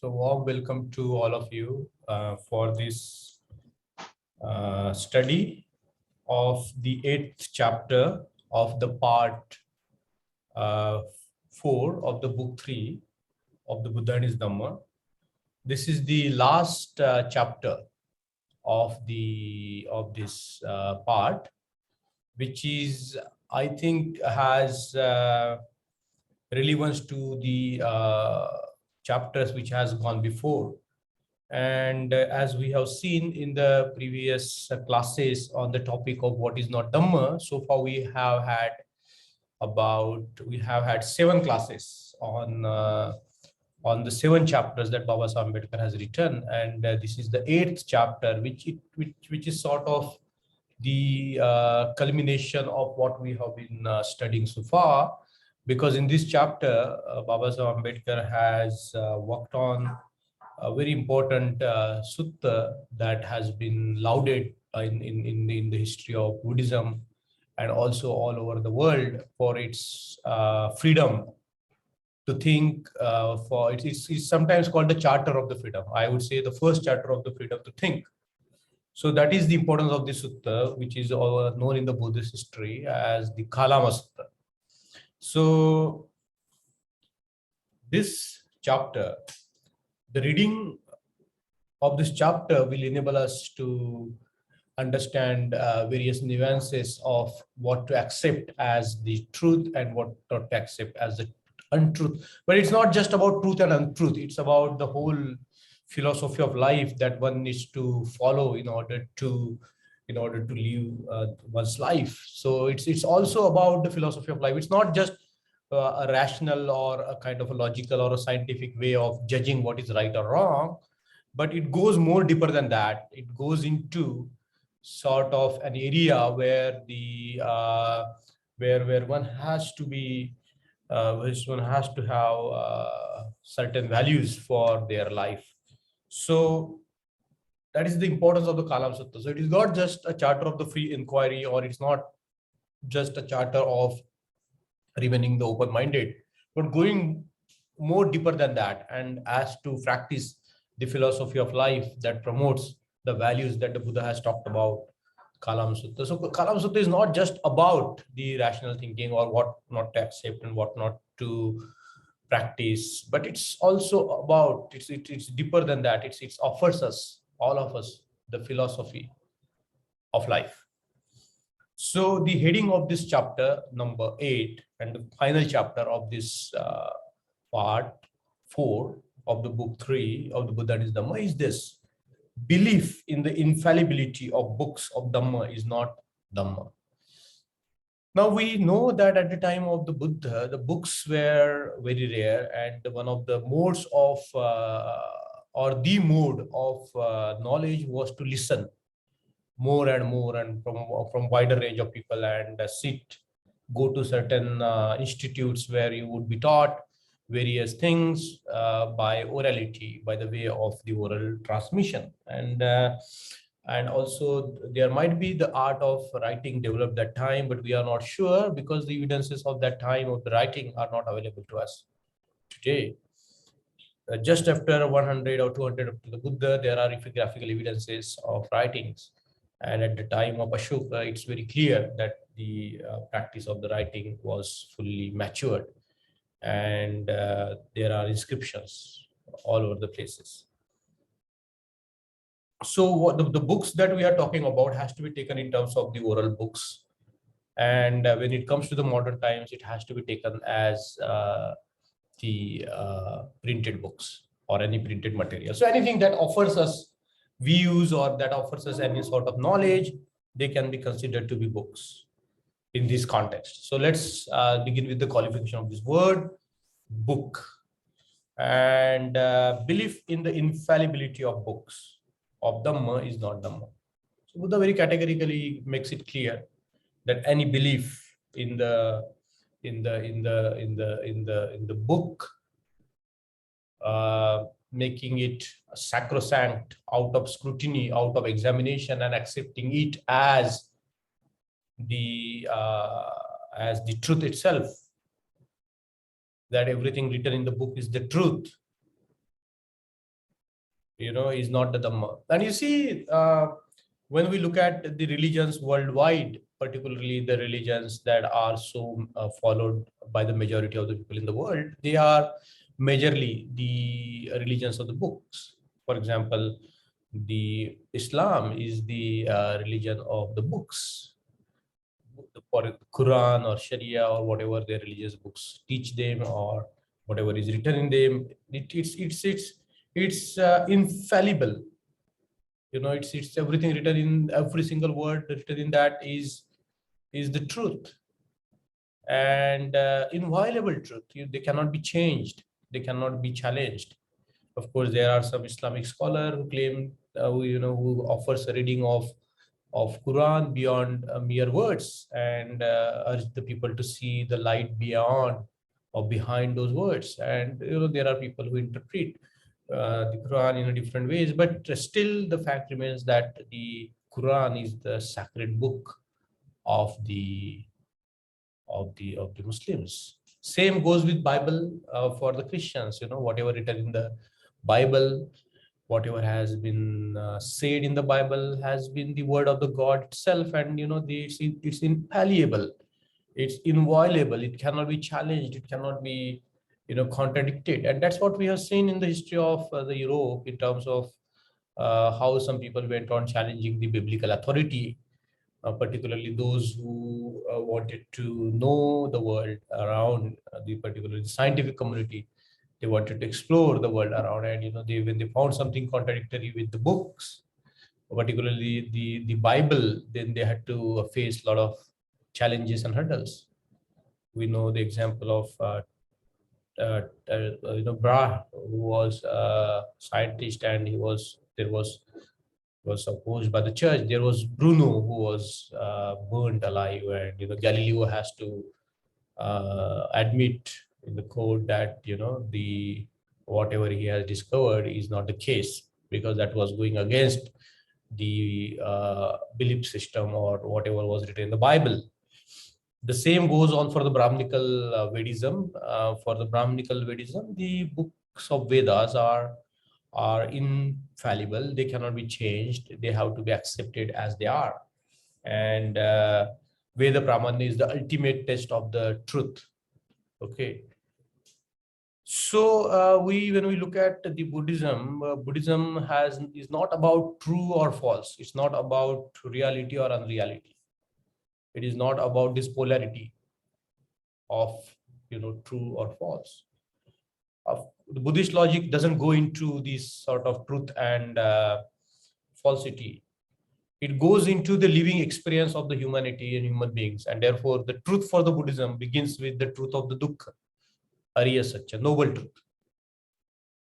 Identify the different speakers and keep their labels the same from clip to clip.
Speaker 1: So warm welcome to all of you for this study of the 8th chapter of the part 4 of the book 3 of the Buddha and his Dhamma. This is the last chapter of this part, which is, I think, has relevance to the chapters which has gone before. And as we have seen in the previous classes on the topic of what is not Dhamma, so far we have had 7 classes on the 7 chapters that Baba Sahib Ambedkar has written, and this is the 8th chapter, which is sort of the culmination of what we have been studying so far. Because in this chapter, Baba Sahib Ambedkar has worked on a very important sutta that has been lauded in the history of Buddhism and also all over the world for its freedom to think. It's sometimes called the Charter of the Freedom. I would say the first charter of the freedom to think. So that is the importance of this sutta, which is known in the Buddhist history as the Kalama Sutta. So this chapter, the reading of this chapter will enable us to understand various nuances of what to accept as the truth and what not to accept as the untruth. But it's not just about truth and untruth. It's about the whole philosophy of life that one needs to follow in order to live one's life. So it's also about the philosophy of life. It's not just a rational or a kind of a logical or a scientific way of judging what is right or wrong, but it goes more deeper than that. It goes into sort of an area where the where one has to be one has to have certain values for their life. So that is the importance of the Kalama Sutta. So it is not just a charter of the free inquiry, or it's not just a charter of remaining the open-minded, but going more deeper than that, and as to practice the philosophy of life that promotes the values that the Buddha has talked about. Kalama Sutta. So Kalama Sutta is not just about the rational thinking or what not to accept and what not to practice, but it's also about, it's deeper than that. It offers us, all of us, the philosophy of life. So the heading of this chapter number 8 and the final chapter of this part 4 of the book 3 of the Buddha and his Dhamma is this: belief in the infallibility of books of Dhamma is not Dhamma. Now we know that at the time of the Buddha, the books were very rare, and one of the modes of or the mode of knowledge was to listen more and more, and from wider range of people, and go to certain institutes where you would be taught various things by orality, by the way of the oral transmission. And also there might be the art of writing developed that time, but we are not sure, because the evidences of that time of the writing are not available to us today. Just after 100 or 200 after the Buddha, there are epigraphical evidences of writings. And at the time of Ashoka, it's very clear that the practice of the writing was fully matured. And there are inscriptions all over the places. So what the books that we are talking about has to be taken in terms of the oral books. And when it comes to the modern times, it has to be taken as the printed books or any printed material. So anything that offers us views or that offers us any sort of knowledge, they can be considered to be books in this context. So let's begin with the qualification of this word, book. And belief in the infallibility of books of Dhamma is not Dhamma. So Buddha very categorically makes it clear that any belief in the book, making it sacrosanct, out of scrutiny, out of examination, and accepting it as the truth itself, that everything written in the book is the truth, is not the Dhamma. And you see, when we look at the religions worldwide, particularly the religions that are so followed by the majority of the people in the world, they are majorly the religions of the books. For example, the Islam is the religion of the books. For Quran or Sharia or whatever their religious books teach them, or whatever is written in them, it's infallible. It's everything written in, every single word written in that is the truth, and inviolable truth. They cannot be changed, they cannot be challenged. Of course, there are some Islamic scholar who claim, who offers a reading of Quran beyond mere words, and urge the people to see the light beyond or behind those words. And there are people who interpret the Quran in a different ways, but still the fact remains that the Quran is the sacred book of the Muslims. Same goes with Bible for the Christians. Whatever written in the Bible, whatever has been said in the Bible has been the word of the God itself, and it's infallible, it's inviolable, it cannot be challenged, it cannot be contradicted. And that's what we have seen in the history of the Europe, in terms of how some people went on challenging the biblical authority, particularly those who wanted to know the world around, the particularly scientific community. They wanted to explore the world around, and when they found something contradictory with the books, particularly the Bible, then they had to face a lot of challenges and hurdles. We know the example of Bra, who was a scientist, and was opposed by the church. There was Bruno, who was burnt alive, and Galileo has to admit in the court that the whatever he has discovered is not the case, because that was going against the belief system or whatever was written in the Bible. The same goes on for the Brahminical Vedism. For the Brahminical Vedism, the books of Vedas are infallible. They cannot be changed. They have to be accepted as they are. And Veda Pramana is the ultimate test of the truth. Okay. So when we look at the Buddhism, Buddhism is not about true or false. It's not about reality or unreality. It is not about this polarity of true or false. The Buddhist logic doesn't go into this sort of truth and falsity. It goes into the living experience of the humanity and human beings, and therefore the truth for the Buddhism begins with the truth of the dukkha, Ariya Satya, noble truth.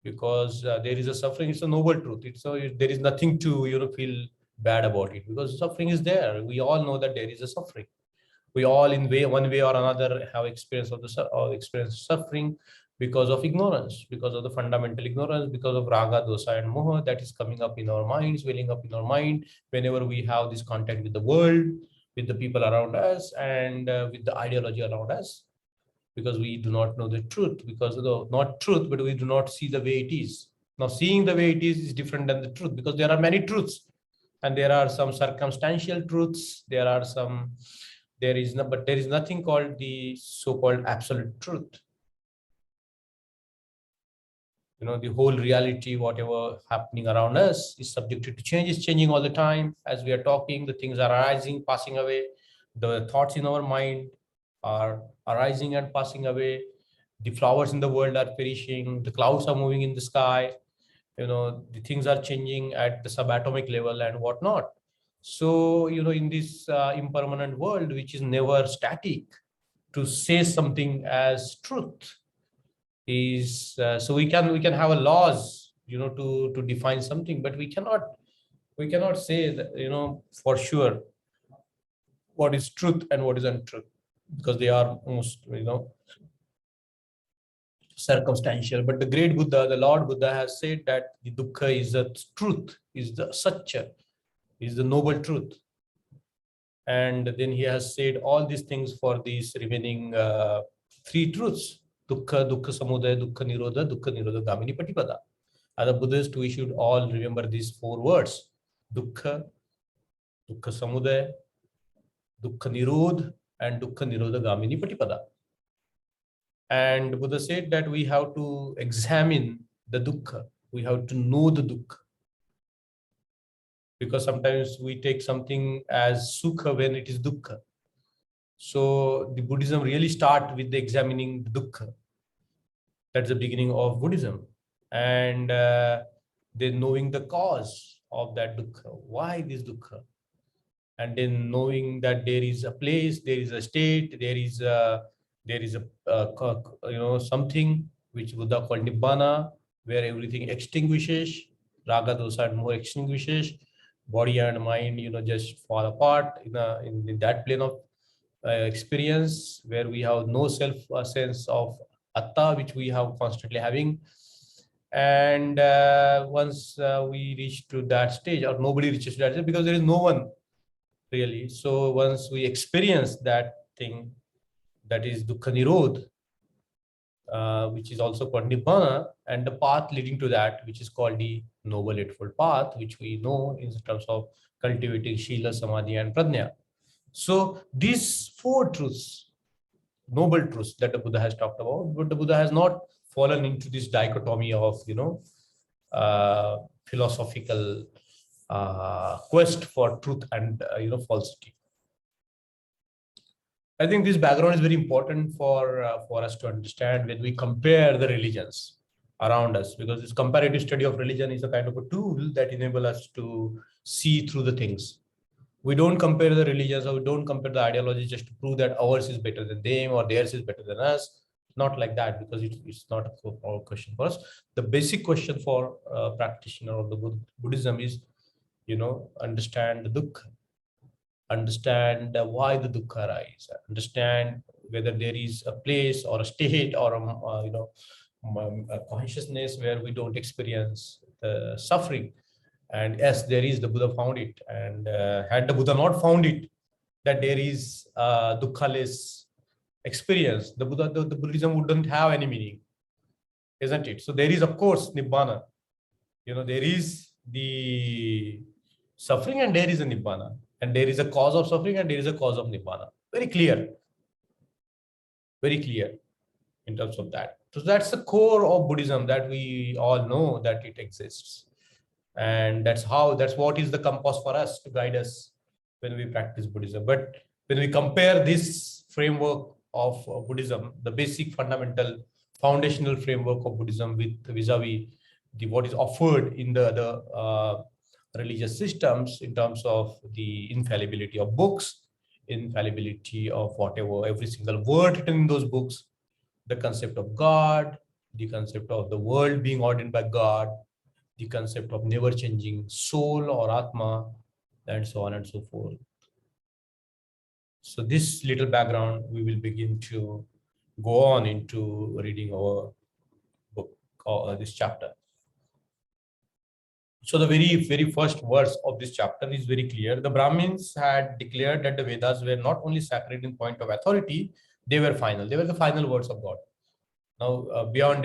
Speaker 1: Because there is a suffering, it's a noble truth. There is nothing to feel bad about it, because suffering is there. We all know that there is a suffering. We all, in one way or another, have experience of suffering because of ignorance, because of the fundamental ignorance, because of raga, dosa, and moha that is coming up in our minds, welling up in our mind whenever we have this contact with the world, with the people around us, and with the ideology around us, because we do not know the truth, because of the not truth, but we do not see the way it is. Now, seeing the way it is different than the truth, because there are many truths, and there are some circumstantial truths. There is nothing called the so-called absolute truth. The whole reality, whatever happening around us, is subjected to change. It's changing all the time. As we are talking, the things are arising, passing away. The thoughts in our mind are arising and passing away. The flowers in the world are perishing. The clouds are moving in the sky. The things are changing at the subatomic level and whatnot. So, in this impermanent world, which is never static, to say something as truth is so we can have a laws to define something, but we cannot say that for sure what is truth and what is untruth, because they are almost circumstantial. But the great Buddha, the Lord Buddha, has said that the dukkha is the truth, is the satya, is the noble truth. And then he has said all these things for these remaining three truths: dukkha, dukkha samudaya, dukkha nirodha gamini patipada. As a Buddhist, we should all remember these 4 words: dukkha, dukkha samudaya, dukkha nirodh, and dukkha nirodha gamini patipada. And Buddha said that we have to examine the dukkha, we have to know the dukkha. Because sometimes we take something as sukha when it is dukkha. So the Buddhism really start with the examining the dukkha. That's the beginning of Buddhism. And then knowing the cause of that dukkha. Why this dukkha? And then knowing that there is a place, there is a state, there is a something which Buddha called nibbana, where everything extinguishes, raga, dosa, and more extinguishes, body and mind, just fall apart in that plane of experience where we have no self sense of atta, which we have constantly having. And once we reach to that stage, or nobody reaches to that stage, because there is no one really. So once we experience that thing, that is dukkha nirodh, which is also called nibbana, and the path leading to that, which is called the noble eightfold path, which we know in terms of cultivating shila, samadhi, and prajna. So these 4 truths, noble truths that the Buddha has talked about, but the Buddha has not fallen into this dichotomy of philosophical quest for truth and falsity. I think this background is very important for us to understand when we compare the religions around us, because this comparative study of religion is a kind of a tool that enable us to see through the things. We don't compare the religions, or we don't compare the ideologies just to prove that ours is better than them or theirs is better than us. Not like that, because it's not a question for us. The basic question for a practitioner of the Buddhism is, understand the dukkha, understand why the dukkha arises, understand whether there is a place or a state or a consciousness where we don't experience the suffering. And yes, there is, the Buddha found it. And had the Buddha not found it, that there is dukkhaless experience, the Buddhism wouldn't have any meaning, isn't it? So there is, of course, nibbana. There is the suffering and there is a nibbana, and there is a cause of suffering and there is a cause of nibbana. Very clear in terms of that. So that's the core of Buddhism, that we all know that it exists. And that's what is the compass for us to guide us when we practice Buddhism. But when we compare this framework of Buddhism, the basic fundamental foundational framework of Buddhism with vis-a-vis what is offered in the other religious systems, in terms of the infallibility of books, infallibility of whatever, every single word written in those books, the concept of God, the concept of the world being ordained by God, the concept of never changing soul or Atma, and so on and so forth. So this little background, we will begin to go on into reading our book, or this chapter. So the very first verse of this chapter is very clear. The Brahmins had declared that the Vedas were not only sacred in point of authority, they were final. They were the final words of God. Now, beyond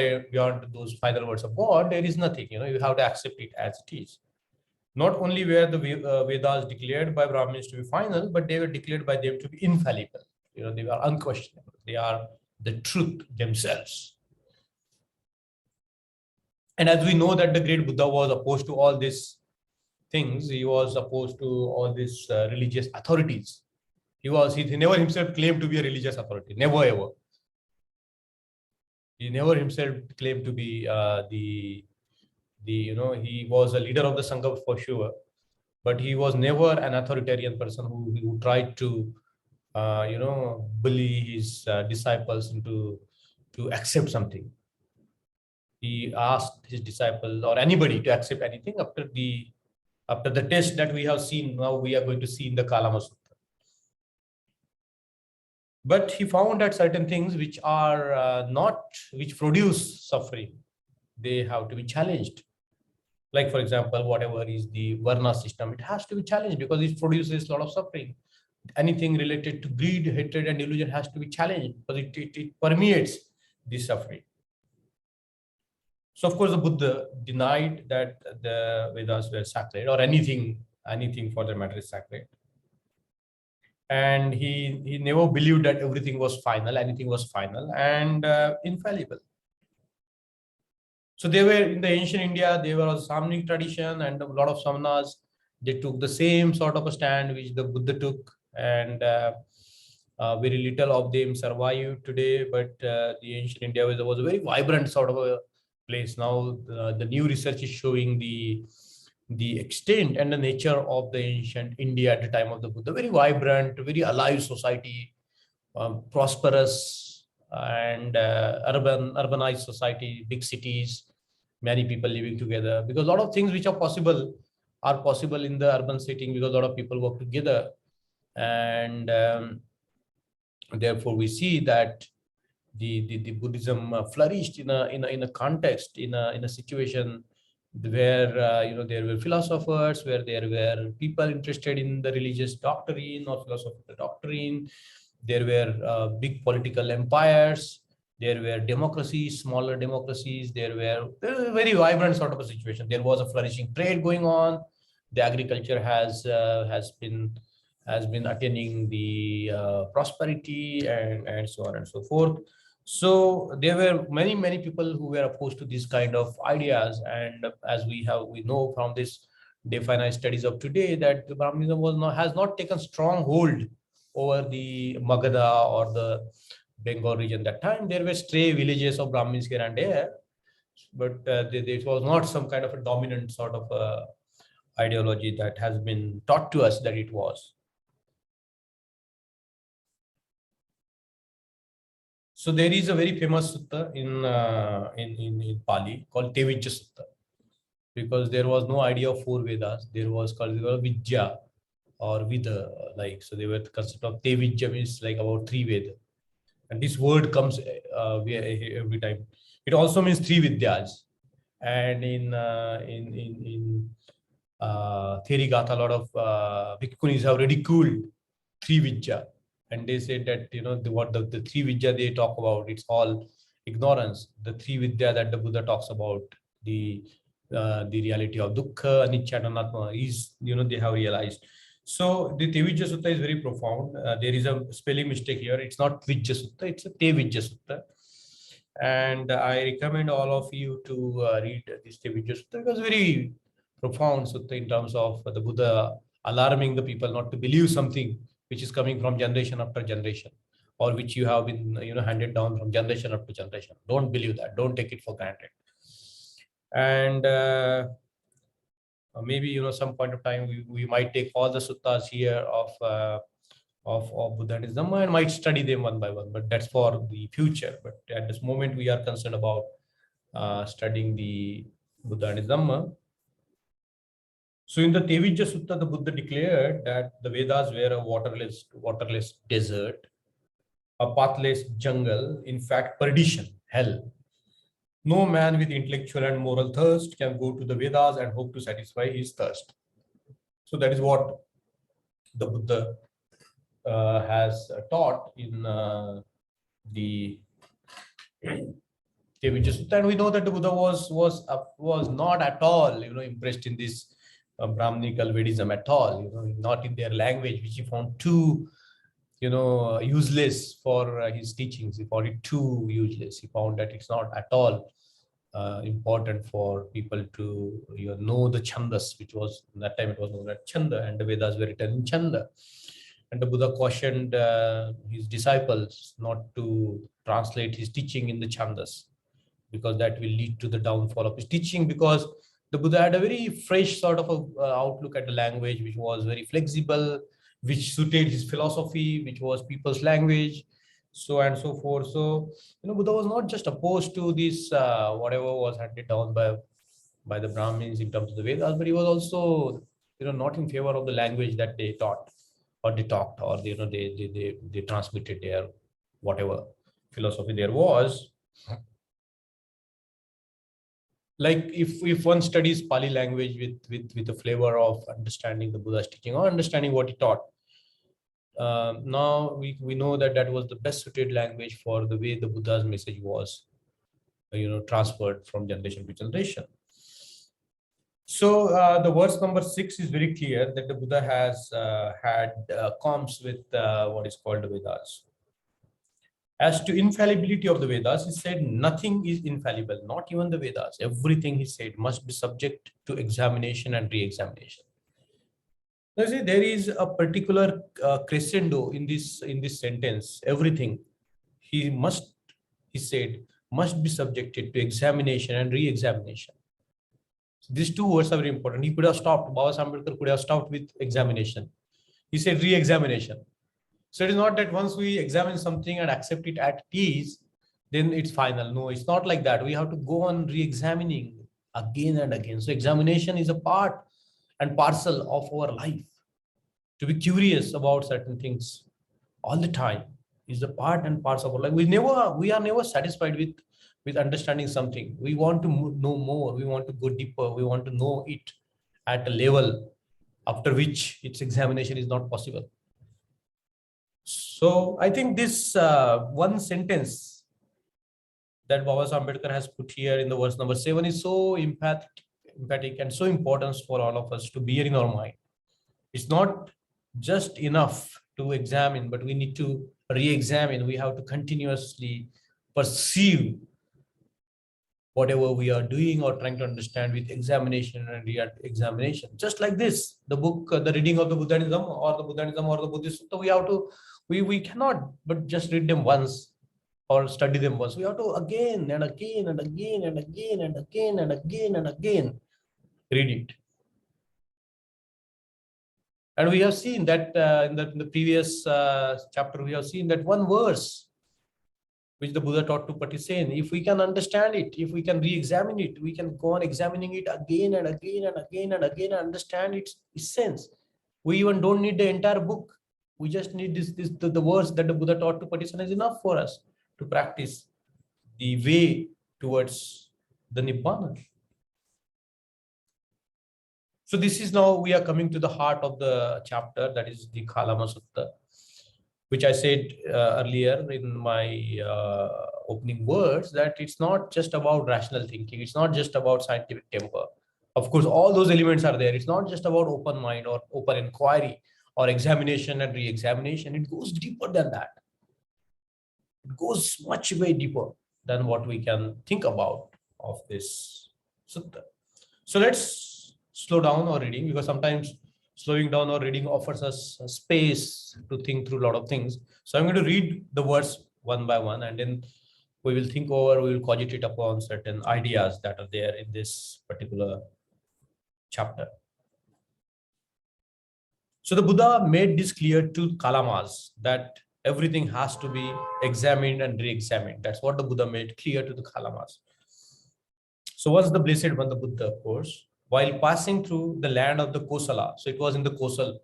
Speaker 1: those final words of God, there is nothing. You have to accept it as it is. Not only were the Vedas declared by Brahmins to be final, but they were declared by them to be infallible. They were unquestionable. They are the truth themselves. And as we know that the great Buddha was opposed to all these things, he was opposed to all these religious authorities. He never himself claimed to be a religious authority. Never ever. He never himself claimed to be he was a leader of the Sangha for sure, but he was never an authoritarian person who tried to bully his disciples into to accept something. He asked his disciples or anybody to accept anything after the test that we have seen. Now we are going to see in the Kalama Sutta. But he found that certain things which are which produce suffering, they have to be challenged. Like, for example, whatever is the Varna system, it has to be challenged because it produces a lot of suffering. Anything related to greed, hatred, and illusion has to be challenged because it permeates this suffering. So of course the Buddha denied that the Vedas were sacred, or anything for that matter is sacred. And he never believed that everything was final, anything was final and infallible. So they were in the ancient India, they were a Samnik tradition, and a lot of samanas, they took the same sort of a stand which the Buddha took, and very little of them survive today. But the ancient India was a very vibrant sort of a place. Now the new research is showing the extent and the nature of the ancient India at the time of the Buddha. Very vibrant, very alive society, prosperous and urbanized society, big cities, many people living together. Because a lot of things which are possible in the urban setting because a lot of people work together, and therefore we see that the Buddhism flourished in a context, in a situation where there were philosophers, where there were people interested in the religious doctrine or philosophical doctrine. There were big political empires. There were democracies, smaller democracies. There was a very vibrant sort of a situation. There was a flourishing trade going on. The agriculture has been attaining the prosperity, and so on and so forth. So there were many people who were opposed to these kind of ideas, and as we know from this definite studies of today that the Brahmanism has not taken strong hold over the Magadha or the Bengal region. That time there were stray villages of Brahmins here and there, but it was not some kind of a dominant sort of ideology that has been taught to us that it was. So there is a very famous sutta in Pali called Tevijja Sutta, because there was no idea of four Vedas. There was called Vidya or Vida, like, so they were the concept of Tevijja means like about three Veda. And this word comes every time. It also means three Vidyas. And in Therigatha, a lot of bhikkhunis have ridiculed three Vidya. And they say that, the three Vidya they talk about, it's all ignorance. The three Vidya that the Buddha talks about, the reality of dukkha, anicca, and anatma is, they have realized. So the Tevijja Sutta is very profound. There is a spelling mistake here. It's not Vijja Sutta, it's a Tevijja Sutta. And I recommend all of you to read this Tevijja Sutta. It was very profound sutta in terms of the Buddha alarming the people not to believe something which is coming from generation after generation, or which you have been handed down from generation after generation. Don't believe that. Don't take it for granted. And maybe some point of time we might take all the suttas here of Buddha and his Dhamma and might study them one by one, but that's for the future. But at this moment we are concerned about studying the Buddha and his Dhamma. So in the Tevijja Sutta, the Buddha declared that the Vedas were a waterless desert, a pathless jungle, in fact perdition, hell. No man with intellectual and moral thirst can go to the Vedas and hope to satisfy his thirst. So that is what the Buddha has taught in the Tevijja Sutta. And we know that the Buddha was not at all impressed in this Brahminical Vedism at all, not in their language, which he found too useless for his teachings. He found it too useless. He found that it's not at all important for people to know the chandas, which was that time it was known as chanda, and the Vedas were written in chanda. And the Buddha cautioned his disciples not to translate his teaching in the chandas, because that will lead to the downfall of his teaching. Because the Buddha had a very fresh sort of outlook at the language, which was very flexible, which suited his philosophy, which was people's language, so and so forth. So Buddha was not just opposed to this whatever was handed down by the Brahmins in terms of the Vedas, but he was also not in favor of the language that they taught or they talked, or they transmitted their whatever philosophy there was. Like if one studies Pali language with the flavor of understanding the Buddha's teaching or understanding what he taught, now we know that was the best suited language for the way the Buddha's message was. transferred from generation to generation. So the verse number 6 is very clear that the Buddha has had comes with what is called the Vedas. As to infallibility of the Vedas, he said nothing is infallible, not even the Vedas. Everything, he said, must be subject to examination and re-examination. Now, see, there is a particular crescendo in this sentence. Everything, he said, must be subjected to examination and re-examination. So these two words are very important. He could have stopped. Baba Ambedkar could have stopped with examination. He said re-examination. So it is not that once we examine something and accept it at ease, then it's final. No, it's not like that. We have to go on re-examining again and again. So examination is a part and parcel of our life. To be curious about certain things all the time is the part and parcel of our life. We are never satisfied with understanding something. We want to know more. We want to go deeper. We want to know it at a level after which its examination is not possible. So I think this one sentence that Baba Ambedkar has put here in the verse number 7 is so emphatic and so important for all of us to bear in our mind. It's not just enough to examine, but we need to re-examine. We have to continuously perceive whatever we are doing or trying to understand with examination and re-examination. Just like this, the book, the reading of the Buddhism or the Buddhism or the Buddhist Sutta, we cannot but just read them once or study them once. We have to again and again and again and again and again and again and again read it. And we have seen that in the previous chapter, we have seen that one verse which the Buddha taught to Patissen. If we can understand it, if we can re-examine it, we can go on examining it again and again and again and again and understand its essence. We even don't need the entire book. We just need the verse that the Buddha taught to Patissen is enough for us to practice the way towards the Nibbana. So this is now we are coming to the heart of the chapter, that is the Kalama Sutta, which I said earlier in my opening words, that it's not just about rational thinking. It's not just about scientific temper. Of course, all those elements are there. It's not just about open mind or open inquiry or examination and re-examination. It goes deeper than that. It goes much way deeper than what we can think about of this sutta. So let's slow down our reading, because sometimes slowing down our reading offers us a space to think through a lot of things. So I'm going to read the verse one by one, and then we will think over, we will cogitate upon certain ideas that are there in this particular chapter. So the Buddha made this clear to Kalamas that everything has to be examined and re-examined. That's what the Buddha made clear to the Kalamas. So what's the Blessed One, the Buddha, of course, while passing through the land of the Kosala, so it was in the Kosal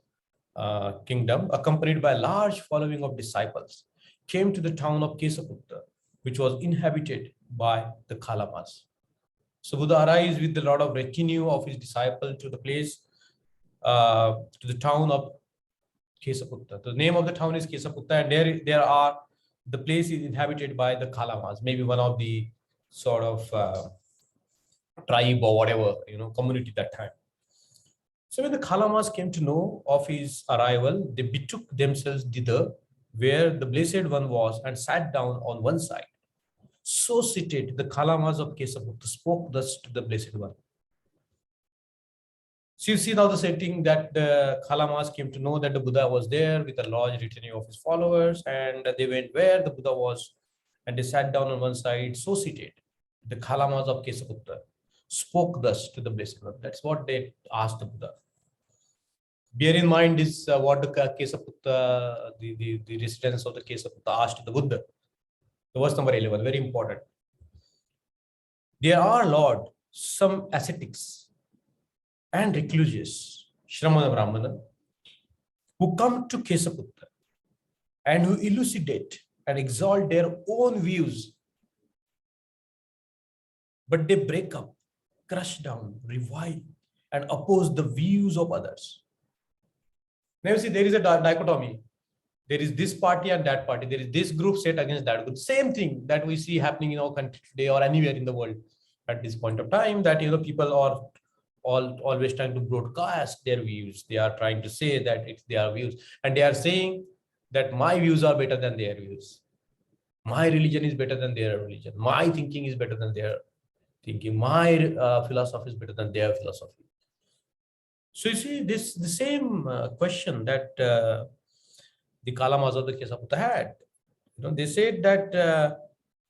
Speaker 1: kingdom, accompanied by a large following of disciples, came to the town of Kesaputta, which was inhabited by the Kalamas. So Buddha arrives with a lot of retinue of his disciple to the place, to the town of Kesaputta. The name of the town is Kesaputta, and the place is inhabited by the Kalamas, maybe one of the sort of tribe or whatever, community that time. So when the Kalamas came to know of his arrival, they betook themselves thither where the Blessed One was and sat down on one side. So seated, the Kalamas of Kesaputta spoke thus to the Blessed One. So you see now the setting that the Kalamas came to know that the Buddha was there with a large retinue of his followers, and they went where the Buddha was, and they sat down on one side, so seated. The Kalamas of Kesaputta spoke thus to the Blessed One. That's what they asked the Buddha. Bear in mind is what the Kesaputta, the residents of the Kesaputta asked the Buddha. The verse number 11, very important. There are, Lord, some ascetics and recluses, Shramana Brahmana, who come to Kesaputta and who elucidate and exalt their own views, but they break up, crush down, revile, and oppose the views of others. Now you see, there is a dichotomy. There is this party and that party. There is this group set against that group. Same thing that we see happening in our country today or anywhere in the world at this point of time, that people are always trying to broadcast their views. They are trying to say that it's their views, and they are saying that my views are better than their views. My religion is better than their religion. My thinking is better than their thinking. My philosophy is better than their philosophy. So you see, the same question that the Kalamas of the case of Sutta had. They said that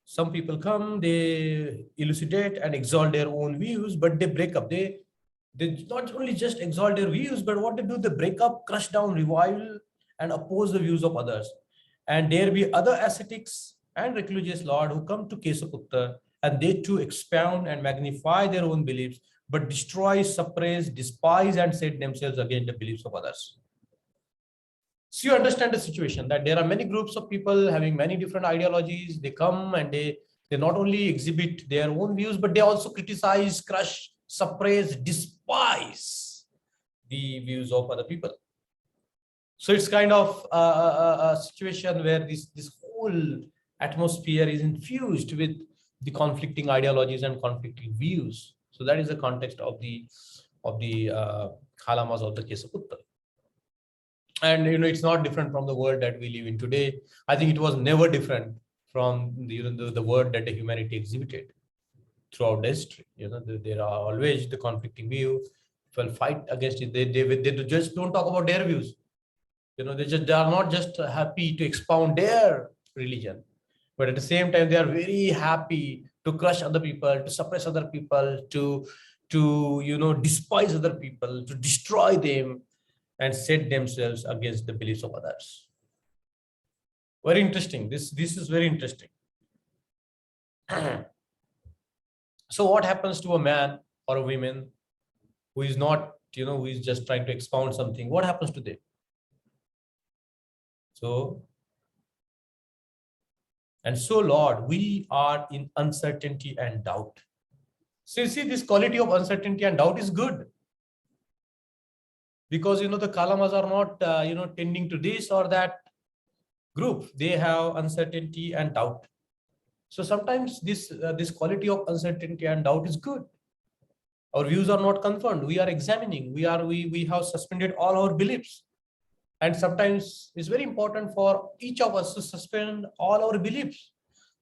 Speaker 1: some people come, they elucidate and exalt their own views, but they break up. They not only just exalt their views, but what they do, they break up, crush down, revile, and oppose the views of others. And there be other ascetics and reclusive lord who come to Kesaputta, and they too expound and magnify their own beliefs, but destroy, suppress, despise, and set themselves against the beliefs of others. So you understand the situation that there are many groups of people having many different ideologies. They come and they not only exhibit their own views, but they also criticize, crush, suppress, despise the views of other people. So it's kind of a situation where this whole atmosphere is infused with the conflicting ideologies and conflicting views. So that is the context of the Kalamas of the Kesaputta. And it's not different from the world that we live in today. I think it was never different from the world that the humanity exhibited throughout history. There are always the conflicting views. People fight against it. They just don't talk about their views. They are not just happy to expound their religion, but at the same time they are very happy to crush other people, to suppress other people, to despise other people, to destroy them, and set themselves against the beliefs of others. Very interesting. This is very interesting. So what happens to a man or a woman who is not, who is just trying to expound something? What happens to them? So, Lord, we are in uncertainty and doubt. So you see, this quality of uncertainty and doubt is good. Because, the Kalamas are not, tending to this or that group. They have uncertainty and doubt. So sometimes this quality of uncertainty and doubt is good. Our views are not confirmed. We are examining. We have suspended all our beliefs. And sometimes it's very important for each of us to suspend all our beliefs,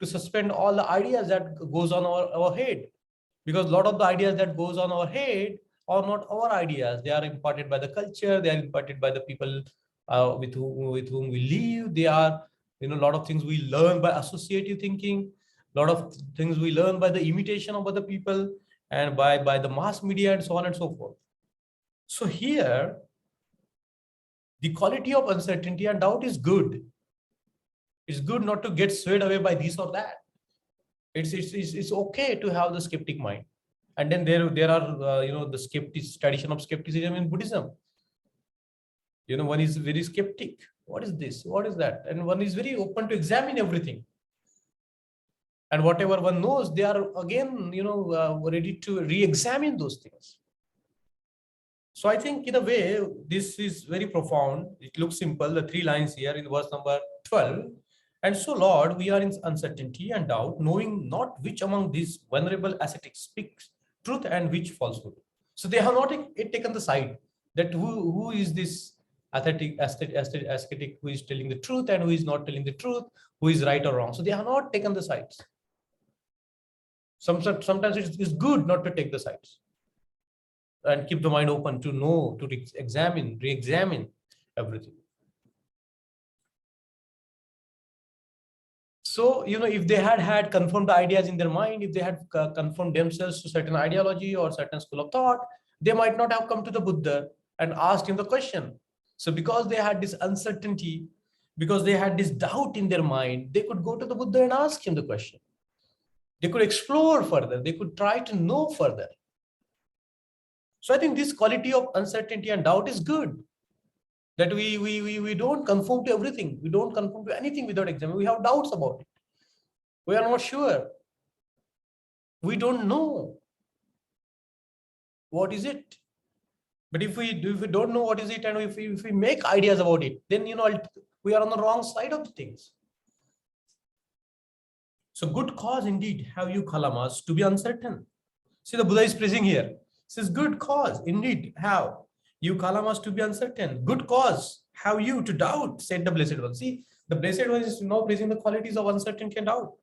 Speaker 1: to suspend all the ideas that goes on our head. Because a lot of the ideas that goes on our head are not our ideas. They are imparted by the culture. They are imparted by the people with whom we live. They are, a lot of things we learn by associative thinking. A lot of things we learn by the imitation of other people and by the mass media and so on and so forth. So here, the quality of uncertainty and doubt is good. It's good not to get swayed away by this or that. It's okay to have the skeptic mind. And then there are the tradition of skepticism in Buddhism. One is very skeptic. What is this? What is that? And one is very open to examine everything. And whatever one knows, they are again, ready to re-examine those things. So I think in a way, this is very profound. It looks simple, the 3 lines here in verse number 12. And so, Lord, we are in uncertainty and doubt, knowing not which among these venerable ascetics speaks truth and which falsehood. So they have not taken the side that who is this ascetic who is telling the truth and who is not telling the truth, who is right or wrong. So they have not taken the sides. Sometimes it's good not to take the sides and keep the mind open to know, to re-examine everything. So, if they had confirmed the ideas in their mind, if they had confirmed themselves to certain ideology or certain school of thought, they might not have come to the Buddha and asked him the question. So because they had this uncertainty, because they had this doubt in their mind, they could go to the Buddha and ask him the question. They could explore further. They could try to know further. So I think this quality of uncertainty and doubt is good. That we don't conform to everything. We don't conform to anything without examining. We have doubts about it. We are not sure. We don't know. What is it? But if we don't know what is it, and if we make ideas about it, then we are on the wrong side of the things. So good cause indeed have you, Kalamas, to be uncertain. See, the Buddha is praising here. It says, good cause indeed have you, Kalamas, to be uncertain. Good cause have you to doubt, said the Blessed One. See, the Blessed One is now praising the qualities of uncertainty and doubt.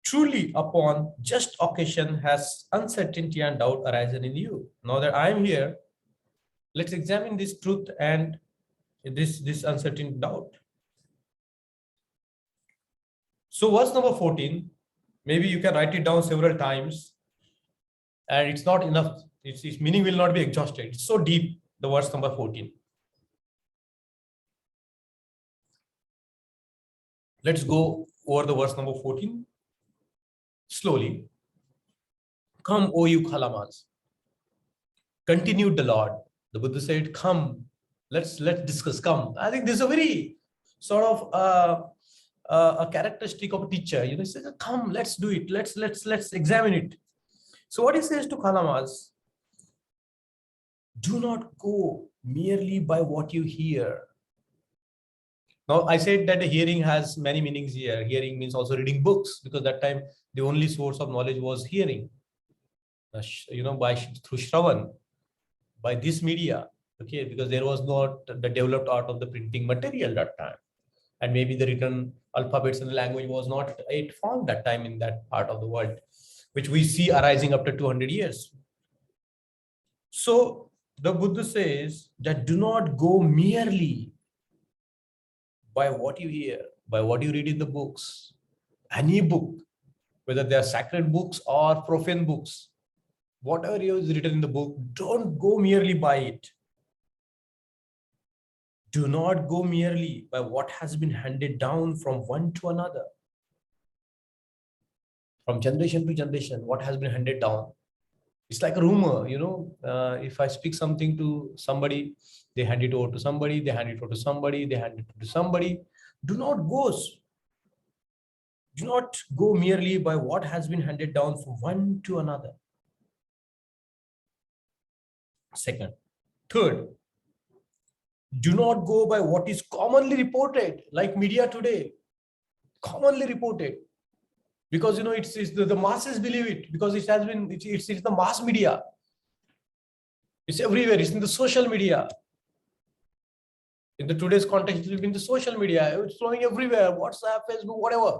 Speaker 1: Truly, upon just occasion has uncertainty and doubt arisen in you. Now that I am here, let's examine this truth and this uncertain doubt. So verse number 14, maybe you can write it down several times, and it's not enough. Its meaning will not be exhausted. It's so deep, the verse number 14. Let's go over the verse number 14 slowly. Come, O you Kalamas, continued the Lord. The Buddha said, come, let's discuss, come. I think this is a very sort of a characteristic of a teacher. He says, come, let's do it. Let's examine it. So what he says to Kalamas, do not go merely by what you hear. Now, I said that the hearing has many meanings here. Hearing means also reading books, because that time the only source of knowledge was hearing, through Shravan, by this media, okay, because there was not the developed art of the printing material that time. And maybe the written alphabets and the language was not yet found that time in that part of the world, which we see arising after 200 years. So the Buddha says that do not go merely by what you hear, by what you read in the books. Any book, whether they are sacred books or profane books, whatever is written in the book, don't go merely by it. Do not go merely by what has been handed down from one to another. From generation to generation, what has been handed down. It's like a rumor, if I speak something to somebody, they hand it over to somebody, they hand it over to somebody, they hand it to somebody. Do not go merely by what has been handed down from one to another. Second. Third, do not go by what is commonly reported, like media today, commonly reported. Because it's the masses believe it, because it's the mass media. It's everywhere. It's in the social media. In the today's context, it's in the social media. It's flowing everywhere. WhatsApp, Facebook, whatever.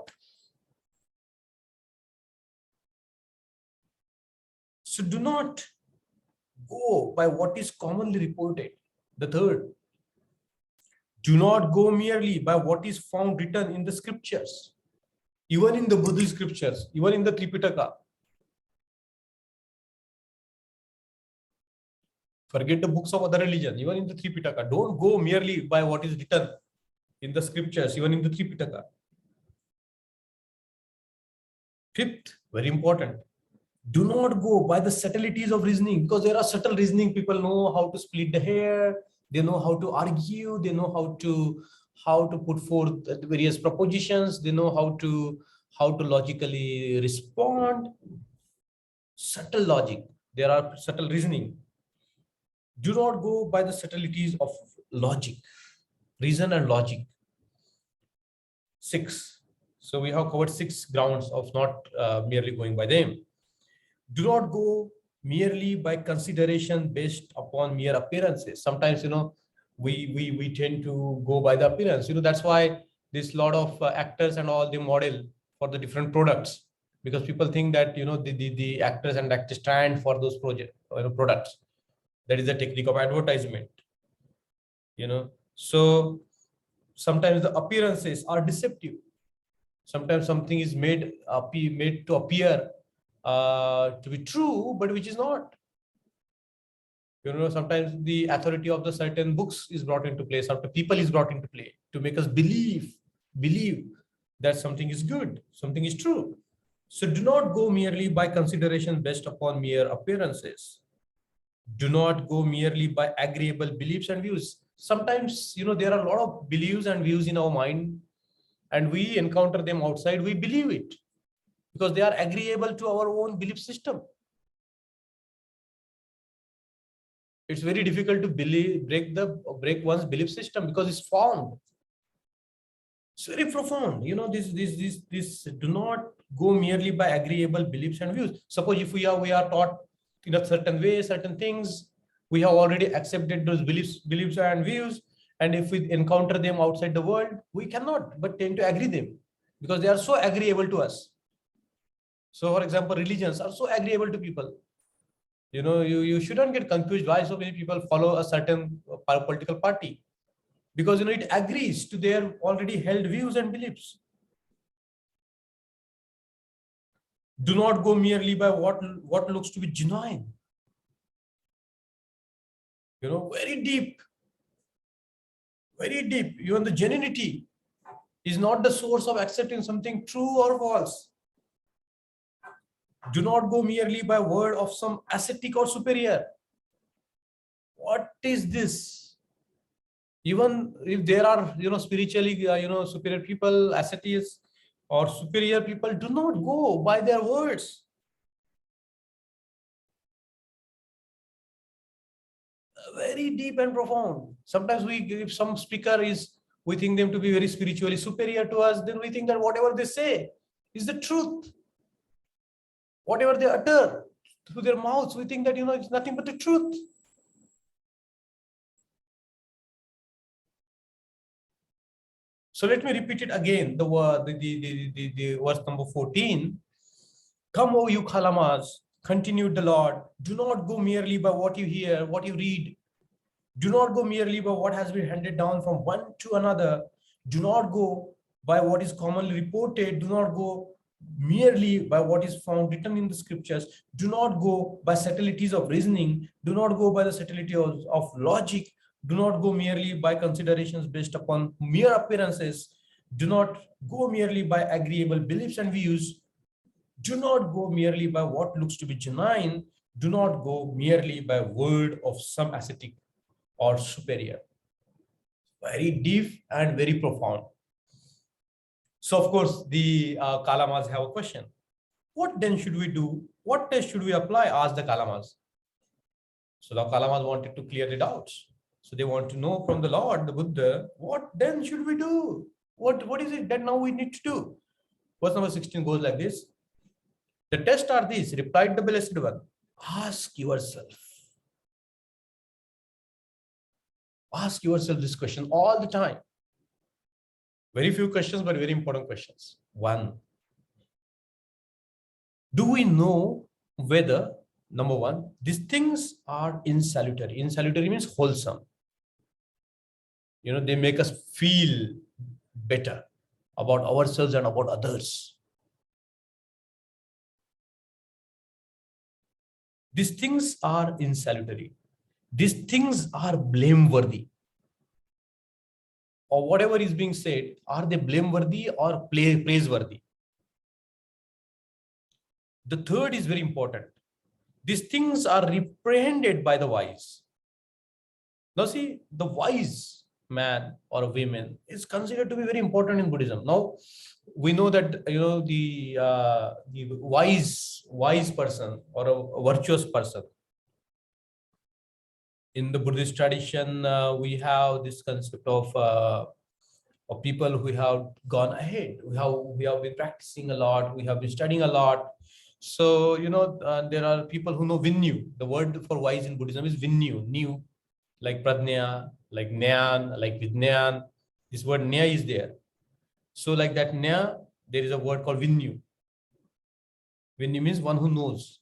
Speaker 1: So do not go by what is commonly reported. The third, do not go merely by what is found written in the scriptures. Even in the Buddhist scriptures, even in the Tripitaka. Forget the books of other religion, even in the Tripitaka. Don't go merely by what is written in the scriptures, even in the Tripitaka. Fifth, very important, do not go by the subtleties of reasoning, because there are subtle reasoning. People know how to split the hair, they know how to argue, they know how to put forth various propositions, they know how to logically respond. Subtle logic, there are subtle reasoning. Do not go by the subtleties of logic, reason and logic. 6. So we have covered 6 grounds of not merely going by them. Do not go merely by consideration based upon mere appearances. Sometimes, we tend to go by the appearance. That's why this lot of actors and all, they model for the different products, because people think that, the actors and actors stand for those products. That is the technique of advertisement. So sometimes the appearances are deceptive. Sometimes something is made to appear to be true, but which is not. Sometimes the authority of the certain books is brought into play, certain people is brought into play to make us believe that something is good, something is true. So do not go merely by consideration based upon mere appearances. Do not go merely by agreeable beliefs and views. Sometimes, there are a lot of beliefs and views in our mind, and we encounter them outside, we believe it because they are agreeable to our own belief system. It's very difficult to break one's belief system because it's formed. It's very profound. This do not go merely by agreeable beliefs and views. Suppose if we are taught in a certain way, certain things, we have already accepted those beliefs and views. And if we encounter them outside the world, we cannot but tend to agree them because they are so agreeable to us. So, for example, religions are so agreeable to people. You shouldn't get confused why so many people follow a certain political party, because it agrees to their already held views and beliefs. Do not go merely by what looks to be genuine. Very deep. Very deep. Even the genuinity is not the source of accepting something true or false. Do not go merely by word of some ascetic or superior. What is this? Even if there are, spiritually, superior people, ascetics or superior people, do not go by their words. Very deep and profound. Sometimes if some speaker we think them to be very spiritually superior to us, then we think that whatever they say is the truth. Whatever they utter through their mouths, we think that, it's nothing but the truth. So let me repeat it again. The verse number 14. Come, O you Kalamas, continued the Lord. Do not go merely by what you hear, what you read. Do not go merely by what has been handed down from one to another. Do not go by what is commonly reported. Do not go merely by what is found written in the scriptures. Do not go by subtleties of reasoning. Do not go by the subtlety of logic. Do not go merely by considerations based upon mere appearances. Do not go merely by agreeable beliefs and views. Do not go merely by what looks to be genuine. Do not go merely by word of some ascetic or superior. Very deep and very profound. So, of course, the Kalamas have a question. What then should we do? What test should we apply? Ask the Kalamas. So the Kalamas wanted to clear the doubts. So they want to know from the Lord, the Buddha, what then should we do? What is it that now we need to do? Verse number 16 goes like this. The tests are these, replied the Blessed One. Ask yourself. Ask yourself this question all the time. Very few questions, but very important questions. One, do we know whether, number one, these things are insalutary? Insalutary means wholesome. They make us feel better about ourselves and about others. These things are insalutary. These things are blameworthy. Or whatever is being said, are they blameworthy or praiseworthy? The third is very important. These things are reprehended by the wise. Now see, the wise man or a woman is considered to be very important in Buddhism. Now, we know that, the wise person or a virtuous person. In the Buddhist tradition, we have this concept of people who have gone ahead. We have been practicing a lot. We have been studying a lot. So, there are people who know Vinyu. The word for wise in Buddhism is Vinyu, new, like Pradnya, like Nyan, like Vidnyan. This word Nya is there. So like that Nya, there is a word called Vinyu. Vinyu means one who knows.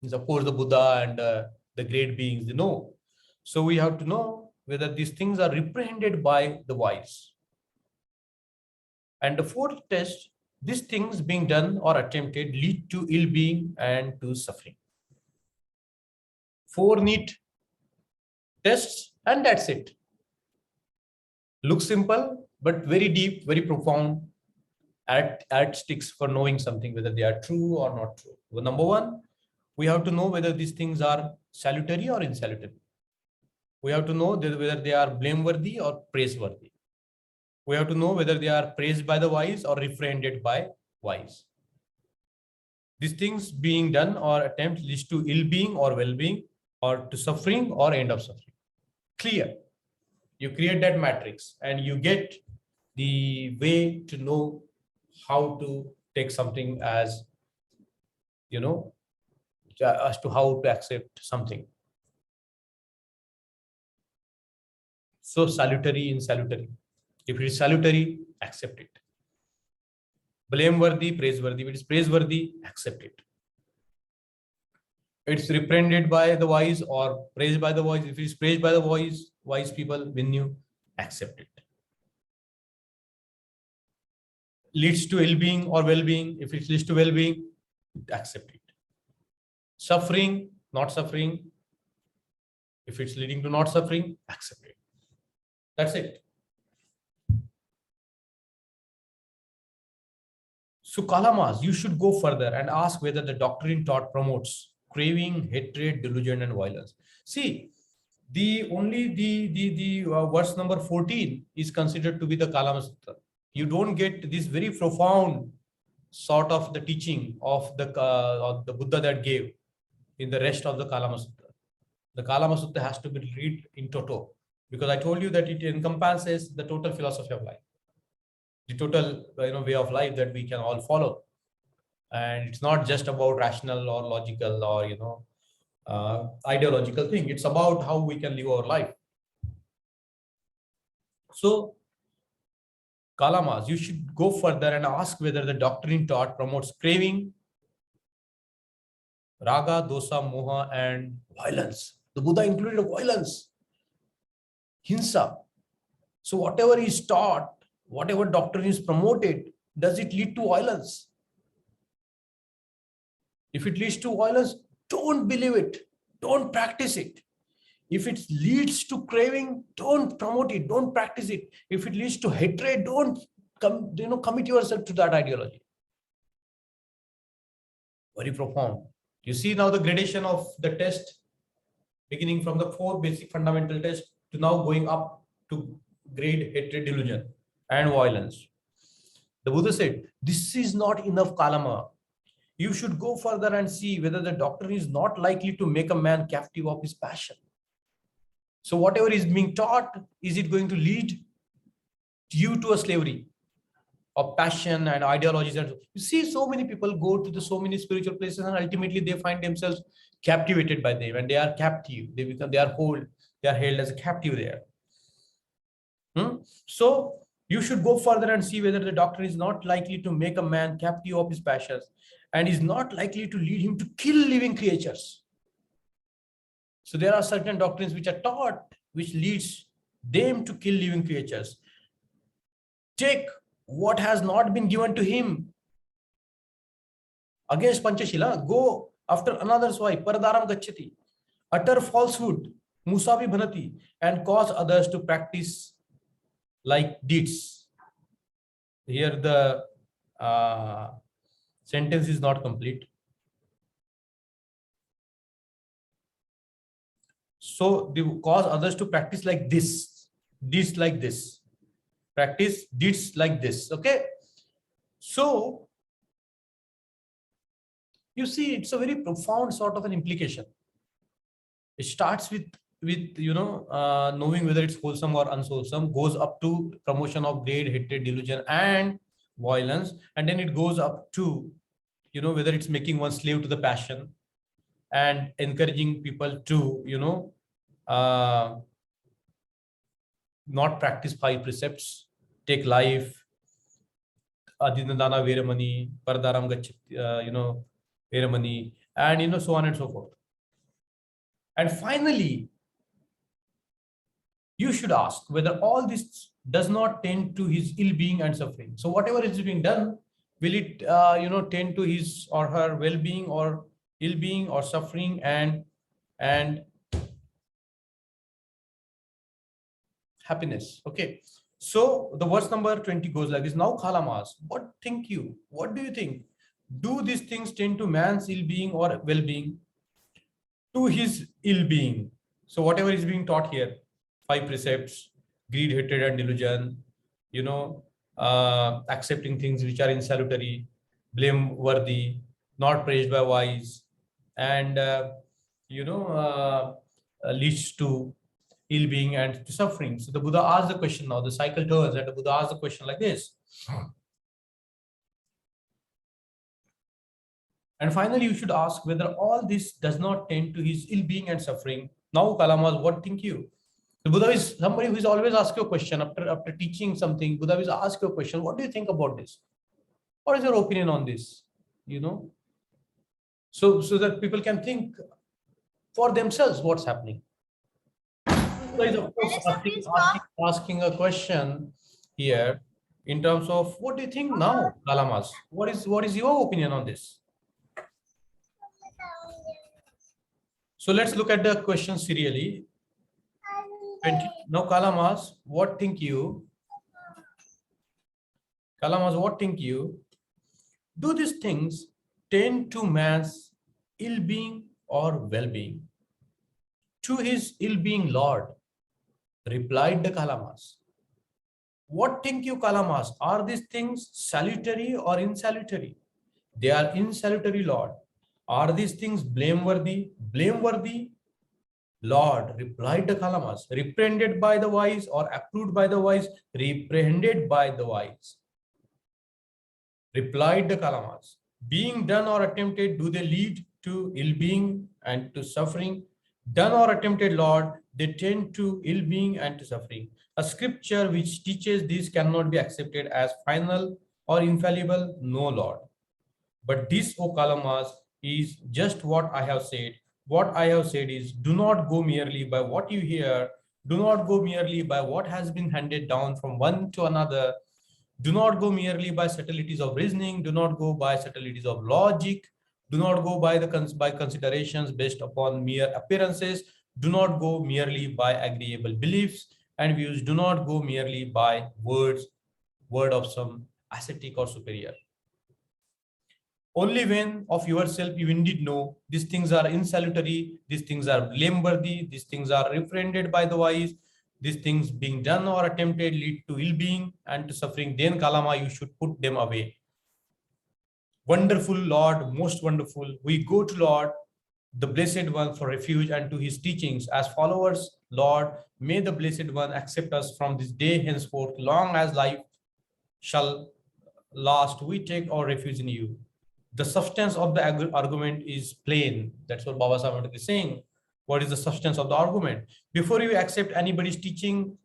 Speaker 1: It's of course the Buddha and the great beings, they know. So we have to know whether these things are reprehended by the wise. And the fourth test, these things being done or attempted lead to ill-being and to suffering. 4 neat tests, and that's it. Looks simple, but very deep, very profound. Add sticks for knowing something, whether they are true or not true. Well, number 1, we have to know whether these things are salutary or insalutary. We have to know whether they are blameworthy or praiseworthy. We have to know whether they are praised by the wise or reprehended by wise. These things being done or attempt leads to ill-being or well-being. or to suffering or end of suffering. Clear. You create that matrix and you get the way to know how to take something as, as to how to accept something. So salutary, insalutary. If it is salutary, accept it. Blameworthy, praiseworthy. If it is praiseworthy, accept it. It's reprehended by the wise or praised by the wise. If it is praised by the wise people, when you accept it. Leads to ill-being or well-being. If it leads to well-being, accept it. Suffering, not suffering. If it's leading to not suffering, accept it. That's it. So Kalamas, you should go further and ask whether the doctrine taught promotes craving, hatred, delusion, and violence. See, the verse number 14 is considered to be the Kalama Sutta. You don't get this very profound sort of the teaching of the Buddha that gave in the rest of the Kalama Sutta. The Kalama Sutta has to be read in toto, because I told you that it encompasses the total philosophy of life, the total way of life that we can all follow. And it's not just about rational or logical or ideological thing. It's about how we can live our life. So Kalamas, you should go further and ask whether the doctrine taught promotes craving, raga, dosa, moha, and violence. The Buddha included violence, hinsa. So whatever is taught, whatever doctrine is promoted, does it lead to violence? If it leads to violence, don't believe it. Don't practice it. If it leads to craving, don't promote it. Don't practice it. If it leads to hatred, don't commit yourself to that ideology. Very profound. You see now the gradation of the test, beginning from the 4 basic fundamental tests to now going up to grade hatred, delusion, and violence. The Buddha said, this is not enough, Kalama. You should go further and see whether the doctrine is not likely to make a man captive of his passion. So whatever is being taught, is it going to lead you to a slavery of passion and ideologies? And you see, so many people go to so many spiritual places and ultimately they find themselves captivated by them, and they are captive. They are held as a captive there. So you should go further and see whether the doctrine is not likely to make a man captive of his passions and is not likely to lead him to kill living creatures. So there are certain doctrines which are taught, which leads them to kill living creatures. Take what has not been given to him. Against Panchashila, go after another's wife, Paradaram Gacchati, utter falsehood, Musavi Bhanati, and cause others to practice like deeds. Here the sentence is not complete. So they cause others to practice like this, deeds like this, practice deeds like this. Okay. So you see, it's a very profound sort of an implication. It starts with knowing whether it's wholesome or unwholesome, goes up to promotion of greed, hatred, delusion, and violence, and then it goes up to whether it's making one slave to the passion and encouraging people to not practice 5 precepts, take life, adinadana veramani, paradaram gacchati, veramani, and so on and so forth. And finally, you should ask whether all this does not tend to his ill-being and suffering. So whatever is being done, will it tend to his or her well-being or ill-being or suffering and happiness? Okay. So the verse number 20 goes like this. Now Kalamas, what think you? What do you think? Do these things tend to man's ill-being or well-being? To his ill-being. So whatever is being taught here, 5 precepts, greed, hatred, and delusion, accepting things which are insalutary, blameworthy, not praised by wise, and leads to ill-being and to suffering. So the Buddha asked the question now, the cycle turns, and the Buddha asked the question like this. And finally, you should ask whether all this does not tend to his ill-being and suffering. Now, Kalamas, what think you? The Buddha is somebody who is always ask you a question after teaching something. Buddha will ask you a question. What do you think about this? What is your opinion on this? So that people can think for themselves what's happening. So is of course asking a question here in terms of what do you think now, Kalamas? What is your opinion on this? So let's look at the question serially. Now, Kalamas, what think you? Kalamas, what think you? Do these things tend to man's ill-being or well-being? To his ill-being Lord, replied the Kalamas. What think you, Kalamas? Are these things salutary or insalutary? They are insalutary, Lord. Are these things blameworthy? Blameworthy, Lord, replied the Kalamas. Reprehended by the wise or approved by the wise? Reprehended by the wise. Replied the Kalamas. Being done or attempted, do they lead to ill-being and to suffering? Done or attempted, Lord, they tend to ill-being and to suffering. A scripture which teaches this cannot be accepted as final or infallible, no, Lord. But this, O Kalamas, is just what I have said. What I have said is, do not go merely by what you hear. Do not go merely by what has been handed down from one to another. Do not go merely by subtleties of reasoning. Do not go by subtleties of logic. Do not go by considerations based upon mere appearances. Do not go merely by agreeable beliefs and views. Do not go merely by word of some ascetic or superior. Only when of yourself you indeed know these things are insalutary, these things are blameworthy, these things are reprehended by the wise, these things being done or attempted lead to ill-being and to suffering, then Kalama, you should put them away. Wonderful Lord, most wonderful, we go to Lord, the Blessed One, for refuge and to his teachings. As followers, Lord, may the Blessed One accept us from this day henceforth, long as life shall last, we take our refuge in you. The substance of the argument is plain. That's what Baba Sahib is saying. What is the substance of the argument? Before you accept anybody's teaching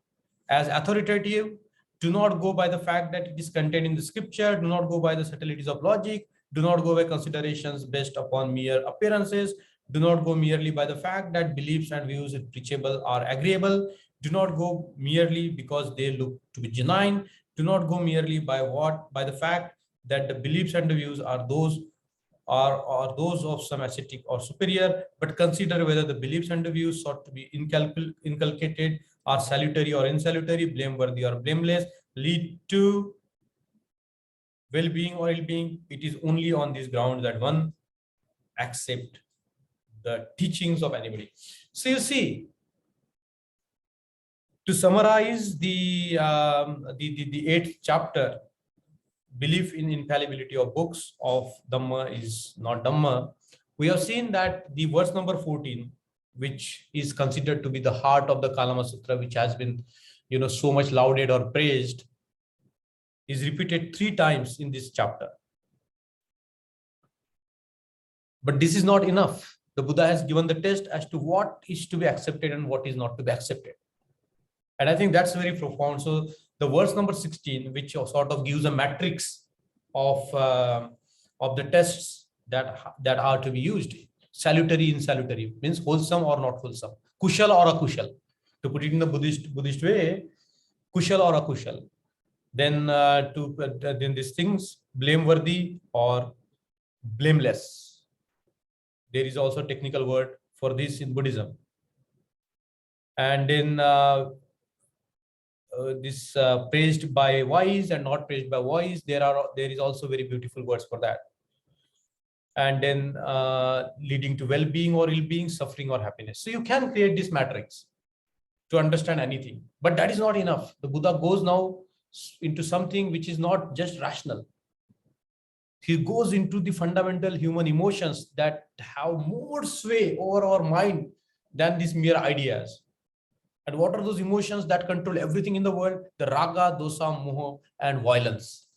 Speaker 1: as authoritative, do not go by the fact that it is contained in the scripture. Do not go by the subtleties of logic. Do not go by considerations based upon mere appearances. Do not go merely by the fact that beliefs and views preachable are agreeable. Do not go merely because they look to be genuine. Do not go merely by the fact that the beliefs and the views are those of some ascetic or superior, but consider whether the beliefs and the views sought to be inculcated are salutary or insalutary, blameworthy or blameless, lead to well-being or ill-being. It is only on this ground that one accept the teachings of anybody. So you see, to summarize the 8th chapter, belief in infallibility of books of Dhamma is not Dhamma. We have seen that the verse number 14, which is considered to be the heart of the Kalama Sutra, which has been, so much lauded or praised, is repeated 3 times in this chapter. But this is not enough. The Buddha has given the test as to what is to be accepted and what is not to be accepted. And I think that's very profound. So the verse number 16, which sort of gives a matrix of the tests that are to be used. Salutary, insalutary, means wholesome or not wholesome. Kushal or akushal. To put it in the Buddhist way, kushal or akushal. Then then these things, blameworthy or blameless. There is also a technical word for this in Buddhism. And then this praised by wise and not praised by wise, there is also very beautiful words for that. And then leading to well-being or ill-being, suffering or happiness. So you can create this matrix to understand anything, but that is not enough. The Buddha goes now into something which is not just rational. He goes into the fundamental human emotions that have more sway over our mind than these mere ideas. And what are those emotions that control everything in the world? The raga, dosa, moha, and violence.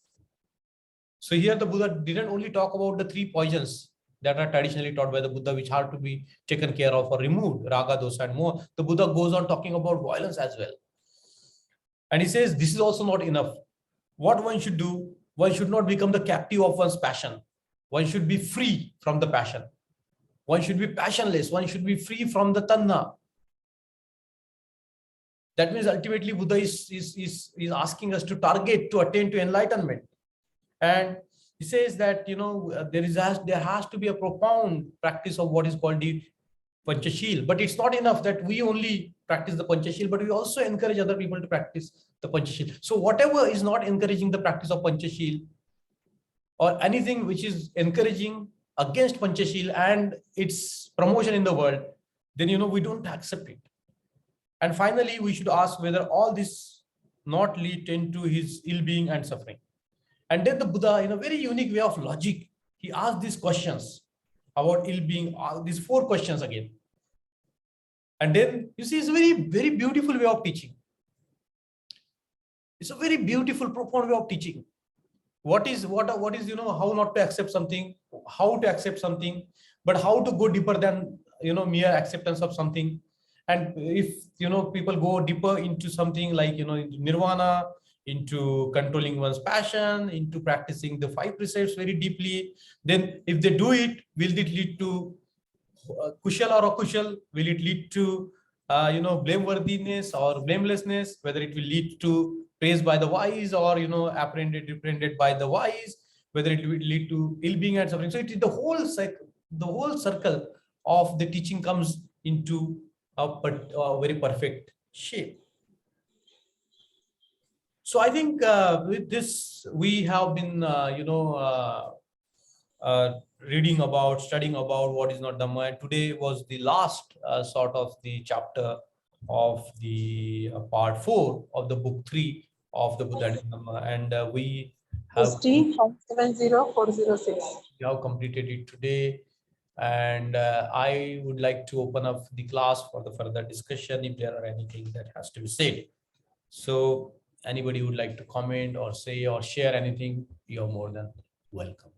Speaker 1: So here the Buddha didn't only talk about the three poisons that are traditionally taught by the Buddha, which have to be taken care of or removed, raga, dosa, and moha. The Buddha goes on talking about violence as well. And he says this is also not enough. What one should do, one should not become the captive of one's passion. One should be free from the passion. One should be passionless. One should be free from the tanha. That means ultimately Buddha is asking us to target, to attain to enlightenment. And he says that, there has to be a profound practice of what is called the Panchashil. But it's not enough that we only practice the Panchashil, but we also encourage other people to practice the Panchashil. So whatever is not encouraging the practice of Panchashil, or anything which is encouraging against Panchashil and its promotion in the world, then we don't accept it. And finally, we should ask whether all this not lead into his ill-being and suffering. And then the Buddha, in a very unique way of logic, he asked these questions about ill-being, these 4 questions again. And then you see, it's a very, very beautiful way of teaching. It's a very beautiful, profound way of teaching. What is how not to accept something, how to accept something, but how to go deeper than mere acceptance of something. And if people go deeper into something like into nirvana, into controlling one's passion, into practicing the 5 precepts very deeply, then if they do it, will it lead to kushal or akushal? Will it lead to blameworthiness or blamelessness? Whether it will lead to praise by the wise or apprehended by the wise? Whether it will lead to ill-being and suffering? So it is the whole circle of the teaching comes into a very perfect shape. So I think with this we have been reading about, studying about what is not Dhamma. And today was the last sort of the chapter of the part 4 of the book 3 of the Buddha and Dhamma. And we have completed it today. And I would like to open up the class for the further discussion if there are anything that has to be said. So anybody would like to comment or say or share anything, you're more than welcome.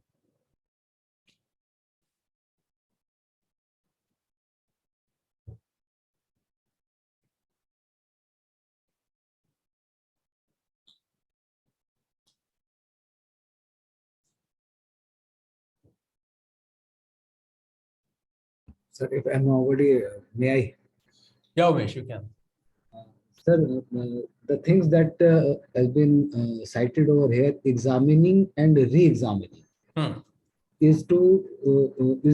Speaker 2: Sir, if I'm already, may I?
Speaker 1: Yeah, Umesh, you can.
Speaker 2: Sir, the things that has been cited over here, examining and re-examining, is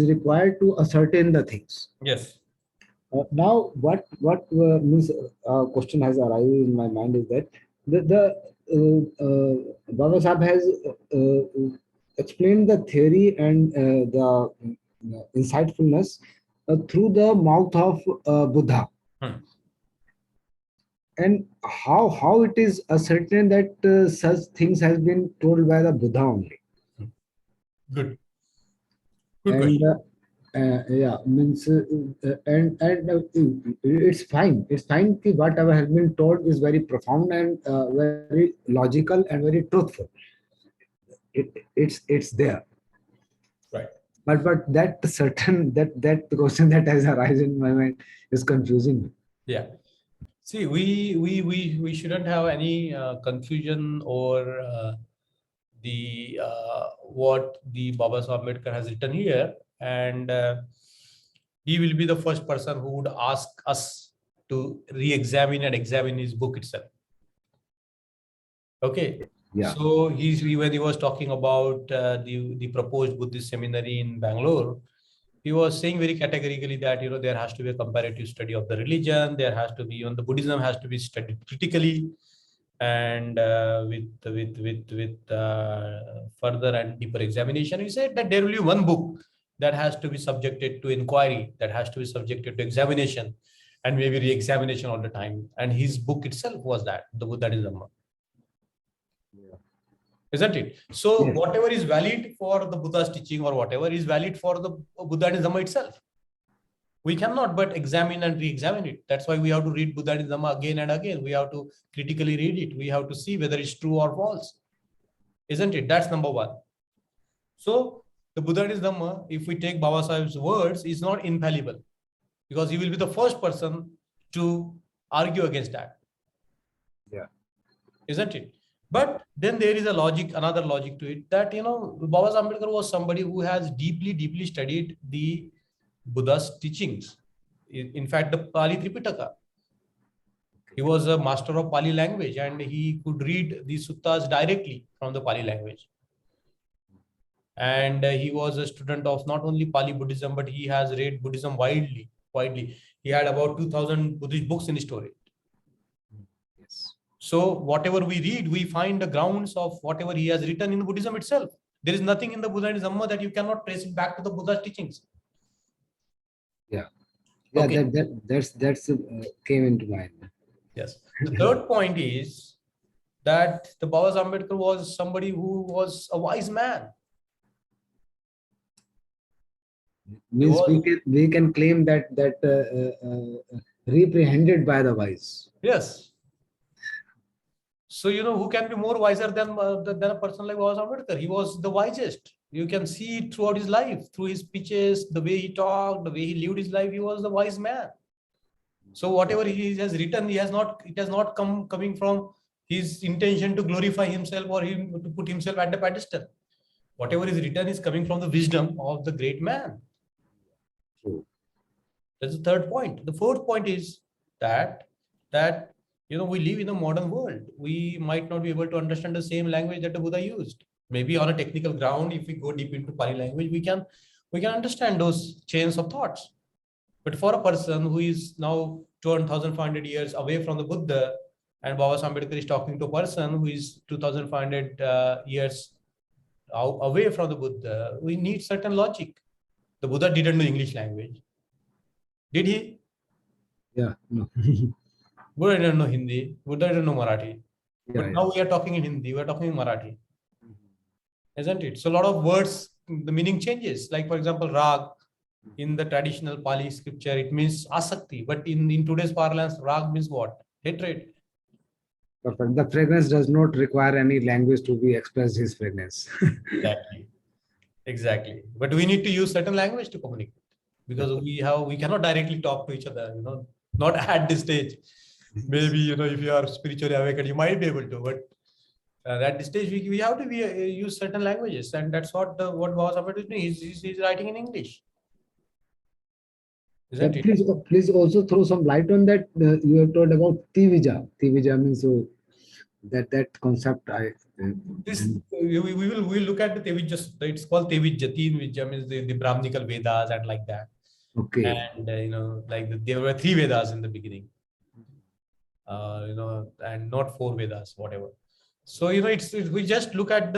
Speaker 2: required to ascertain the things.
Speaker 1: Yes.
Speaker 2: Now, what means question has arisen in my mind is that the Baba Sahib has explained the theory and the insightfulness through the mouth of Buddha. And how it is ascertained that such things has been told by the Buddha only.
Speaker 1: Good.
Speaker 2: And yeah, means and it's fine. It's fine. Whatever has been told is very profound and very logical and very truthful. It's there.
Speaker 1: Right.
Speaker 2: But that question that has arisen in my mind is confusing me.
Speaker 1: Yeah. See, we shouldn't have any confusion or the what the Baba Sahib Ambedkar has written here, and he will be the first person who would ask us to re-examine and examine his book itself. Okay.
Speaker 2: Yeah.
Speaker 1: So when he was talking about the proposed Buddhist seminary in Bangalore, he was saying very categorically that there has to be a comparative study of the religion. There has to be the Buddhism has to be studied critically, and with further and deeper examination. He said that there will be one book that has to be subjected to inquiry, that has to be subjected to examination, and maybe re-examination all the time. And his book itself was that, the Buddha and Dhamma. isn't it? So
Speaker 2: Yes.
Speaker 1: whatever is valid for the Buddha's teaching or whatever is valid for the Buddha and Dhamma itself. We cannot but examine and re-examine it. That's why we have to read Buddha and Dhamma again and again. We have to critically read it. We have to see whether it's true or false, isn't it? That's number one. So the Buddha and Dhamma, if we take Baba Sahib's words, is not infallible, because he will be the first person to argue against that.
Speaker 2: Yeah.
Speaker 1: Isn't it? But then there is a logic, another logic to it, that, Baba Ambedkar was somebody who has deeply studied the Buddha's teachings. In fact, the Pali Tripitaka. He was a master of Pali language and he could read the suttas directly from the Pali language. And he was a student of not only Pali Buddhism, but he has read Buddhism widely. He had about 2,000 Buddhist books in his storage.
Speaker 2: Yes.
Speaker 1: So whatever we read, we find the grounds of whatever he has written in Buddhism itself. There is nothing in the Buddha and Dhamma that you cannot trace it back to the Buddha's teachings.
Speaker 2: Yeah. Yeah.
Speaker 1: Okay.
Speaker 2: That's came into mind.
Speaker 1: Yes. The third point is that the Baba Ambedkar was somebody who was a wise man.
Speaker 2: Means we can claim that reprehended by the wise.
Speaker 1: Yes. So, who can be more wiser than a person like Baba Ambedkar? He was the wisest. You can see it throughout his life, through his speeches, the way he talked, the way he lived his life. He was the wise man. So whatever he has written, it has not coming from his intention to glorify himself or him to put himself at the pedestal. Whatever is written is coming from the wisdom of the great man.
Speaker 2: True.
Speaker 1: That's the third point. The fourth point is that we live in a modern world. We might not be able to understand the same language that the Buddha used. Maybe on a technical ground, if we go deep into Pali language, we can understand those chains of thoughts. But for a person who is now 2,500 years away from the Buddha, and Baba Ambedkar is talking to a person who is 2,500 years away from the Buddha, we need certain logic. The Buddha didn't know English language. Did he?
Speaker 2: Yeah. No.
Speaker 1: Buddha didn't know Hindi. Buddha didn't know Marathi. But now we are talking in Hindi. We are talking in Marathi. Isn't it? So a lot of words, the meaning changes. Like, for example, rag. In the traditional Pali scripture, it means asakti. But in today's parlance, rag means what? Hatred.
Speaker 2: Perfect. The fragrance does not require any language to be expressed his fragrance.
Speaker 1: Exactly. But we need to use certain language to communicate, because we cannot directly talk to each other, not at this stage. Maybe, if you are spiritually awakened, you might be able to, but at this stage, we have to use certain languages. And that's what Baba Ambedkar is doing. He's writing in English. Isn't it?
Speaker 2: Please also throw some light on that. You have told about Tivija. Tivija means that concept.
Speaker 1: We will look at the Tevijja Sutta. It's called Tevijja. Teen Vijja means the Brahmanical Vedas and like that.
Speaker 2: Okay.
Speaker 1: And there were 3 Vedas in the beginning. And not 4 Vedas, whatever. So we just look at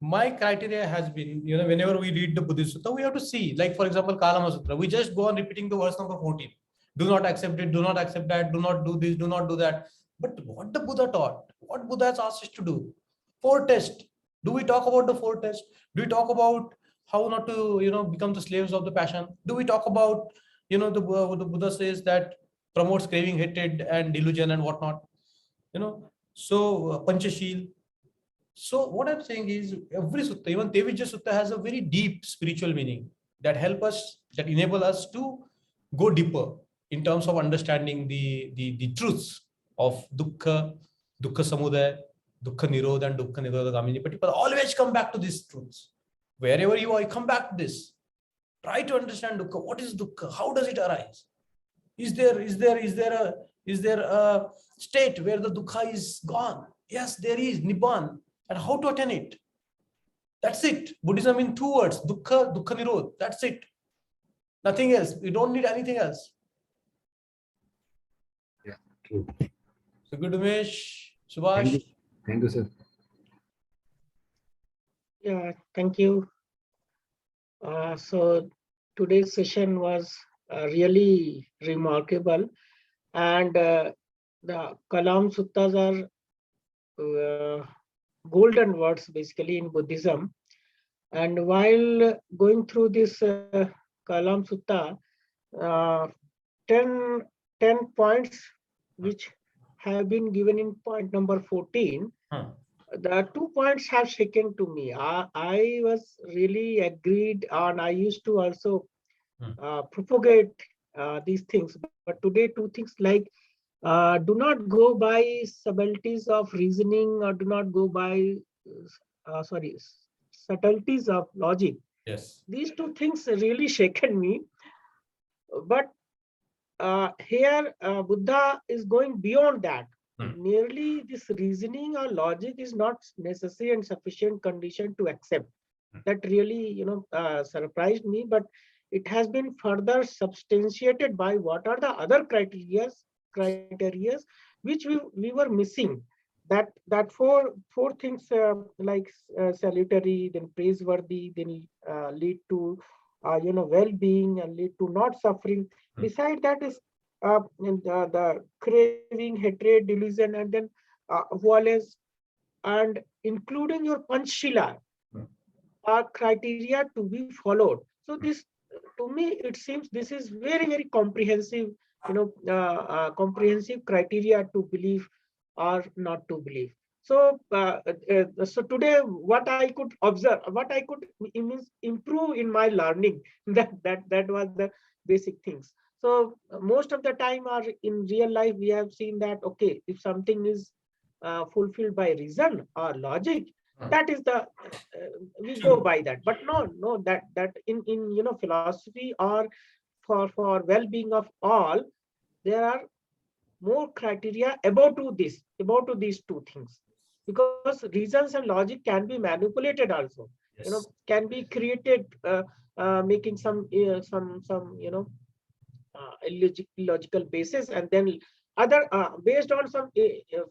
Speaker 1: my criteria has been, whenever we read the Buddhist Sutta, we have to see, like, for example, Kalama Sutra, we just go on repeating the verse number 14. Do not accept it, do not accept that, do not do this, do not do that. But what the Buddha taught, what Buddha has asked us to do, 4 tests. Do we talk about the 4 tests? Do we talk about how not to, become the slaves of the passion? Do we talk about, the Buddha says that promotes craving, hatred, and delusion and whatnot? So Panchashil. So what I'm saying is, every sutta, even Tevijja Sutta, has a very deep spiritual meaning that enable us to go deeper in terms of understanding the truths of dukkha samudaya, dukkha nirodha, and dukkha nirodha gamini. But people always come back to these truths. Wherever you are, you come back to this. Try to understand dukkha. What is dukkha? How does it arise? Is there a state where the dukkha is gone? Yes, there is Nibbana. And how to attain it? That's it. Buddhism in 2 words: dukkha nirodha. That's it. Nothing else. You don't need anything else.
Speaker 2: Yeah, true.
Speaker 1: So good, Umesh, Subhash.
Speaker 2: Thank you, sir.
Speaker 3: Yeah, thank you. So today's session was really remarkable, and the Kalam Suttas are golden words basically in Buddhism. And while going through this Kalam Sutta, uh, 10, 10 points which have been given in point number 14, the 2 points have shaken to me. I was really agreed, and I used to also propagate these things. But today, two things like do not go by subtleties of reasoning, or do not go by subtleties of logic.
Speaker 1: Yes.
Speaker 3: These two things really shaken me. But here Buddha is going beyond that. Merely this reasoning or logic is not necessary and sufficient condition to accept. That really, surprised me. But it has been further substantiated by what are the other criterias which we were missing. That four things like salutary, then praiseworthy, then lead to well-being, and lead to not suffering. Beside that is the craving, hatred, delusion, and then violence, and including your panchshila are criteria to be followed. So this, to me, it seems this is very, very comprehensive, comprehensive criteria to believe or not to believe. So, so today, what I could observe, what I could improve in my learning, that was the basic things. So most of the time, or in real life, we have seen that okay, if something is fulfilled by reason or logic, that is the we go by that. But no, that in philosophy or for well-being of all, there are more criteria about these two things, because reasons and logic can be manipulated also.
Speaker 1: Yes.
Speaker 3: Can be created, making some illogical basis, and then other based on some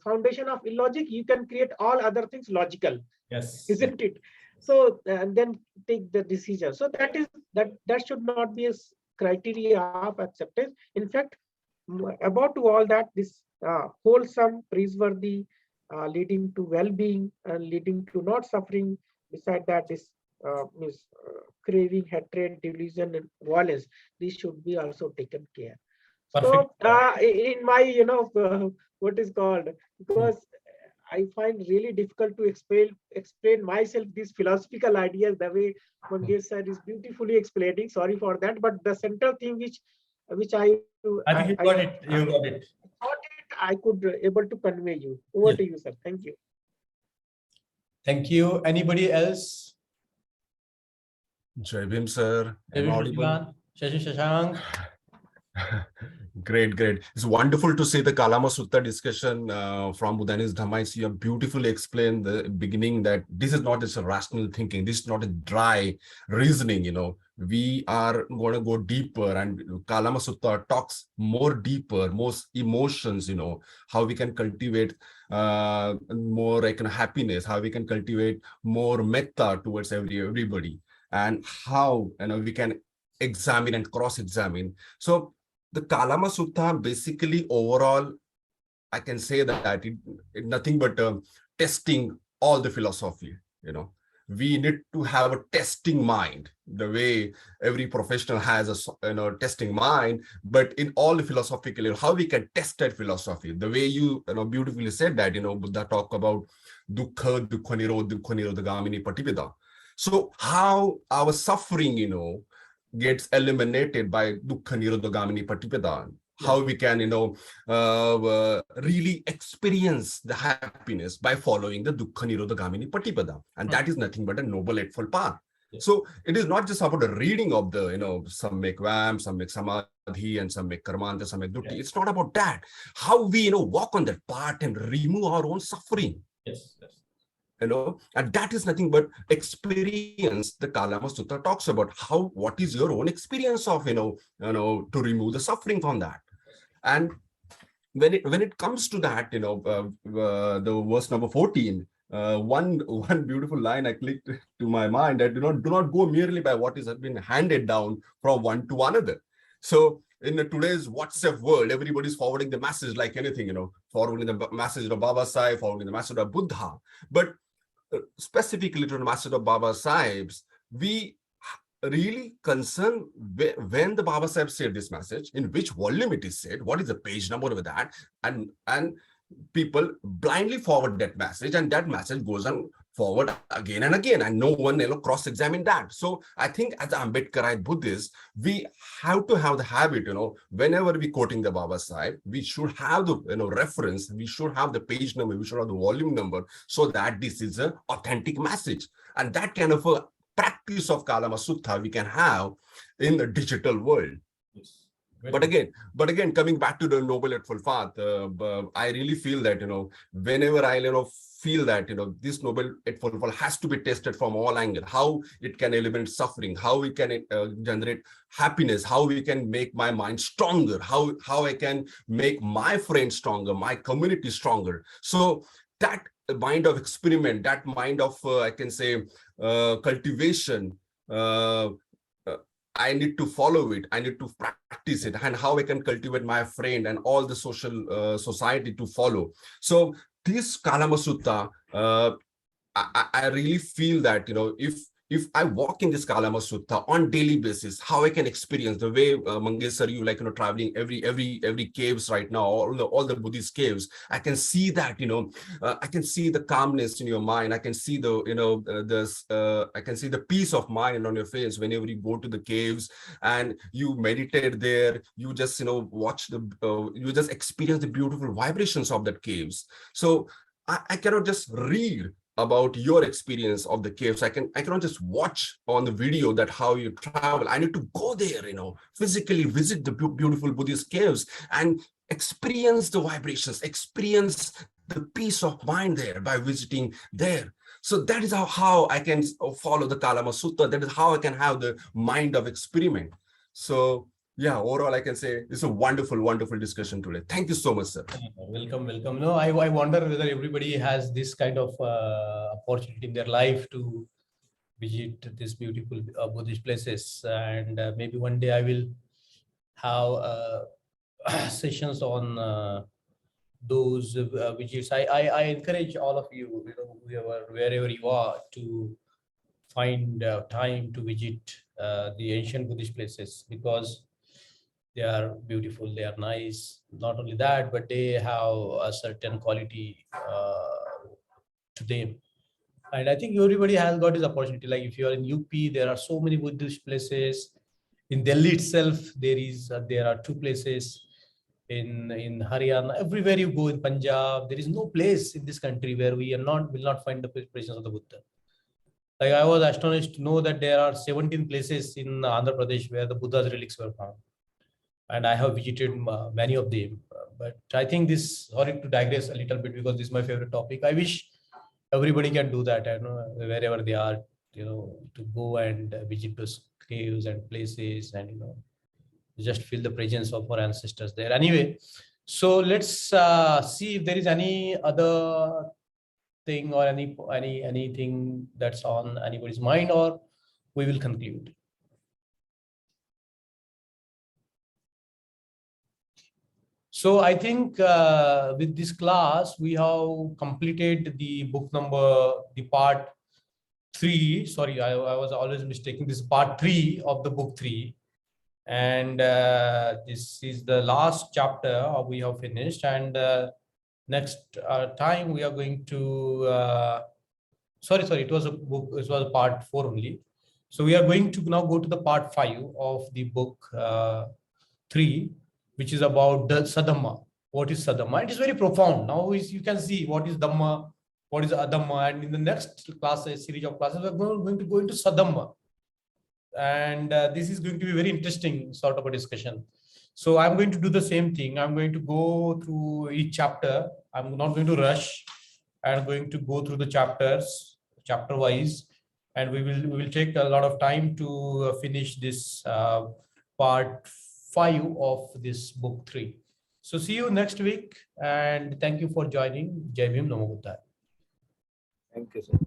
Speaker 3: foundation of illogic, you can create all other things logical.
Speaker 1: Yes.
Speaker 3: Isn't it? So and then take the decision. So that should not be a criteria of acceptance. In fact, about to all that, this wholesome, praiseworthy, leading to well-being and leading to not suffering. Beside that, this means craving, hatred, delusion, and violence. These should be also taken care.
Speaker 1: Perfect.
Speaker 3: So in my what is called, because I find really difficult to explain myself these philosophical ideas the way Mangesh sir is beautifully explaining. Sorry for that, but the central thing which
Speaker 1: I think you got it. You got it.
Speaker 3: thought it I could able to convey you. Over to you, sir. Thank you.
Speaker 1: Thank you. Anybody else?
Speaker 4: Jai Bhim, sir. Am I audible?
Speaker 1: Shashi Shashank.
Speaker 4: Great. It's wonderful to see the Kalama Sutta discussion from Buddha's Dhamma. You have beautifully explained the beginning that this is not just a rational thinking. This is not a dry reasoning, We are going to go deeper, and Kalama Sutta talks more deeper, most emotions, how we can cultivate more like happiness, how we can cultivate more metta towards everybody, and how we can examine and cross-examine. So the Kalama Sutta basically overall, I can say that it nothing but testing all the philosophy. We need to have a testing mind, the way every professional has a testing mind. But in all the philosophical, how we can test that philosophy, the way you beautifully said that Buddha talk about dukkha nirodhagamini patipada. So how our suffering gets eliminated by dukkha nirodhagamini patipada, how we can really experience the happiness by following the dukkha nirodhagamini patipada, and that is nothing but a noble eightfold path. So it is not just about the reading of the some make vam, some make samadhi, and some make karmanta, some make dutti. It's not about that. How we walk on that path and remove our own suffering.
Speaker 1: Yes.
Speaker 4: And that is nothing but experience. The Kalama Sutta talks about what is your own experience of to remove the suffering from that. And when it comes to that, the verse number 14, one beautiful line I clicked to my mind, that do not go merely by what has been handed down from one to another. So in today's WhatsApp world, everybody's forwarding the message like anything, forwarding the message of Baba Sai, forwarding the message of Buddha. But specifically to the Master of Baba Sahibs, we really concerned when the Baba Sahib said this message, in which volume it is said, what is the page number of that, and people blindly forward that message, and that message goes on forward again and again, and no one cross-examine that. So I think as Ambedkarite Buddhists, we have to have the habit, whenever we quoting the Baba Sahib, we should have the reference, we should have the page number, we should have the volume number, so that this is an authentic message. And that kind of a practice of Kalama Sutta we can have in the digital world.
Speaker 1: Yes.
Speaker 4: But again, coming back to the Noble Eightfold Path, I really feel that, whenever I, feel that, this Noble Eightfold Path has to be tested from all angles, how it can eliminate suffering, how we can generate happiness, how we can make my mind stronger, how I can make my friends stronger, my community stronger. So that mind of experiment, that mind of, I can say, cultivation, I need to follow it, I need to practice it, and how I can cultivate my friend and all the social society to follow. So this Kalama Sutta, I really feel that, if I walk in this Kalama Sutta on daily basis, how I can experience the way Mangesh sir, you traveling every caves right now, all the Buddhist caves. I can see that, I can see the calmness in your mind. I can see the, I can see the peace of mind on your face whenever you go to the caves and you meditate there. You just, watch you just experience the beautiful vibrations of that caves. So I cannot just read about your experience of the caves. I cannot just watch on the video that how you travel. I need to go there, physically visit the beautiful Buddhist caves and experience the vibrations, experience the peace of mind there by visiting there. So that is how I can follow the Kalama Sutta. That is how I can have the mind of experiment. So yeah, overall, I can say it's a wonderful, wonderful discussion today. Thank you so much, sir.
Speaker 1: Welcome. No, I wonder whether everybody has this kind of opportunity in their life to visit these beautiful Buddhist places. And maybe one day I will have sessions on those visits. I encourage all of you, wherever you are, to find time to visit the ancient Buddhist places, because they are beautiful, they are nice. Not only that, but they have a certain quality to them. And I think everybody has got this opportunity. Like if you are in UP, there are so many Buddhist places. In Delhi itself, there are 2 places. In Haryana, everywhere you go in Punjab, there is no place in this country where we will not find the presence of the Buddha. Like I was astonished to know that there are 17 places in Andhra Pradesh where the Buddha's relics were found. And I have visited many of them. But I think sorry to digress a little bit, because this is my favorite topic. I wish everybody can do that, wherever they are, to go and visit those caves and places, and, just feel the presence of our ancestors there. Anyway, so let's see if there is any other thing or anything that's on anybody's mind, or we will conclude. So I think with this class, we have completed the book number, the part 3. Sorry, I was always mistaken. This is part 3 of the book 3. And this is the last chapter we have finished. And next time we are going to, sorry, it was a part 4 only. So we are going to now go to the part 5 of the book 3, which is about the Sadhamma. What is Sadhamma? It is very profound. Now you can see what is Dhamma, what is Adhamma, and in the next class, a series of classes, we are going to go into Sadhamma. And this is going to be very interesting sort of a discussion. So I'm going to do the same thing. I'm going to go through each chapter. I'm not going to rush. I'm going to go through the chapters, chapter wise, and we will take a lot of time to finish this part 5 of this book 3. So see you next week, and thank you for joining. Jai Bhim, Namo Buddhaya.
Speaker 2: Thank you, sir.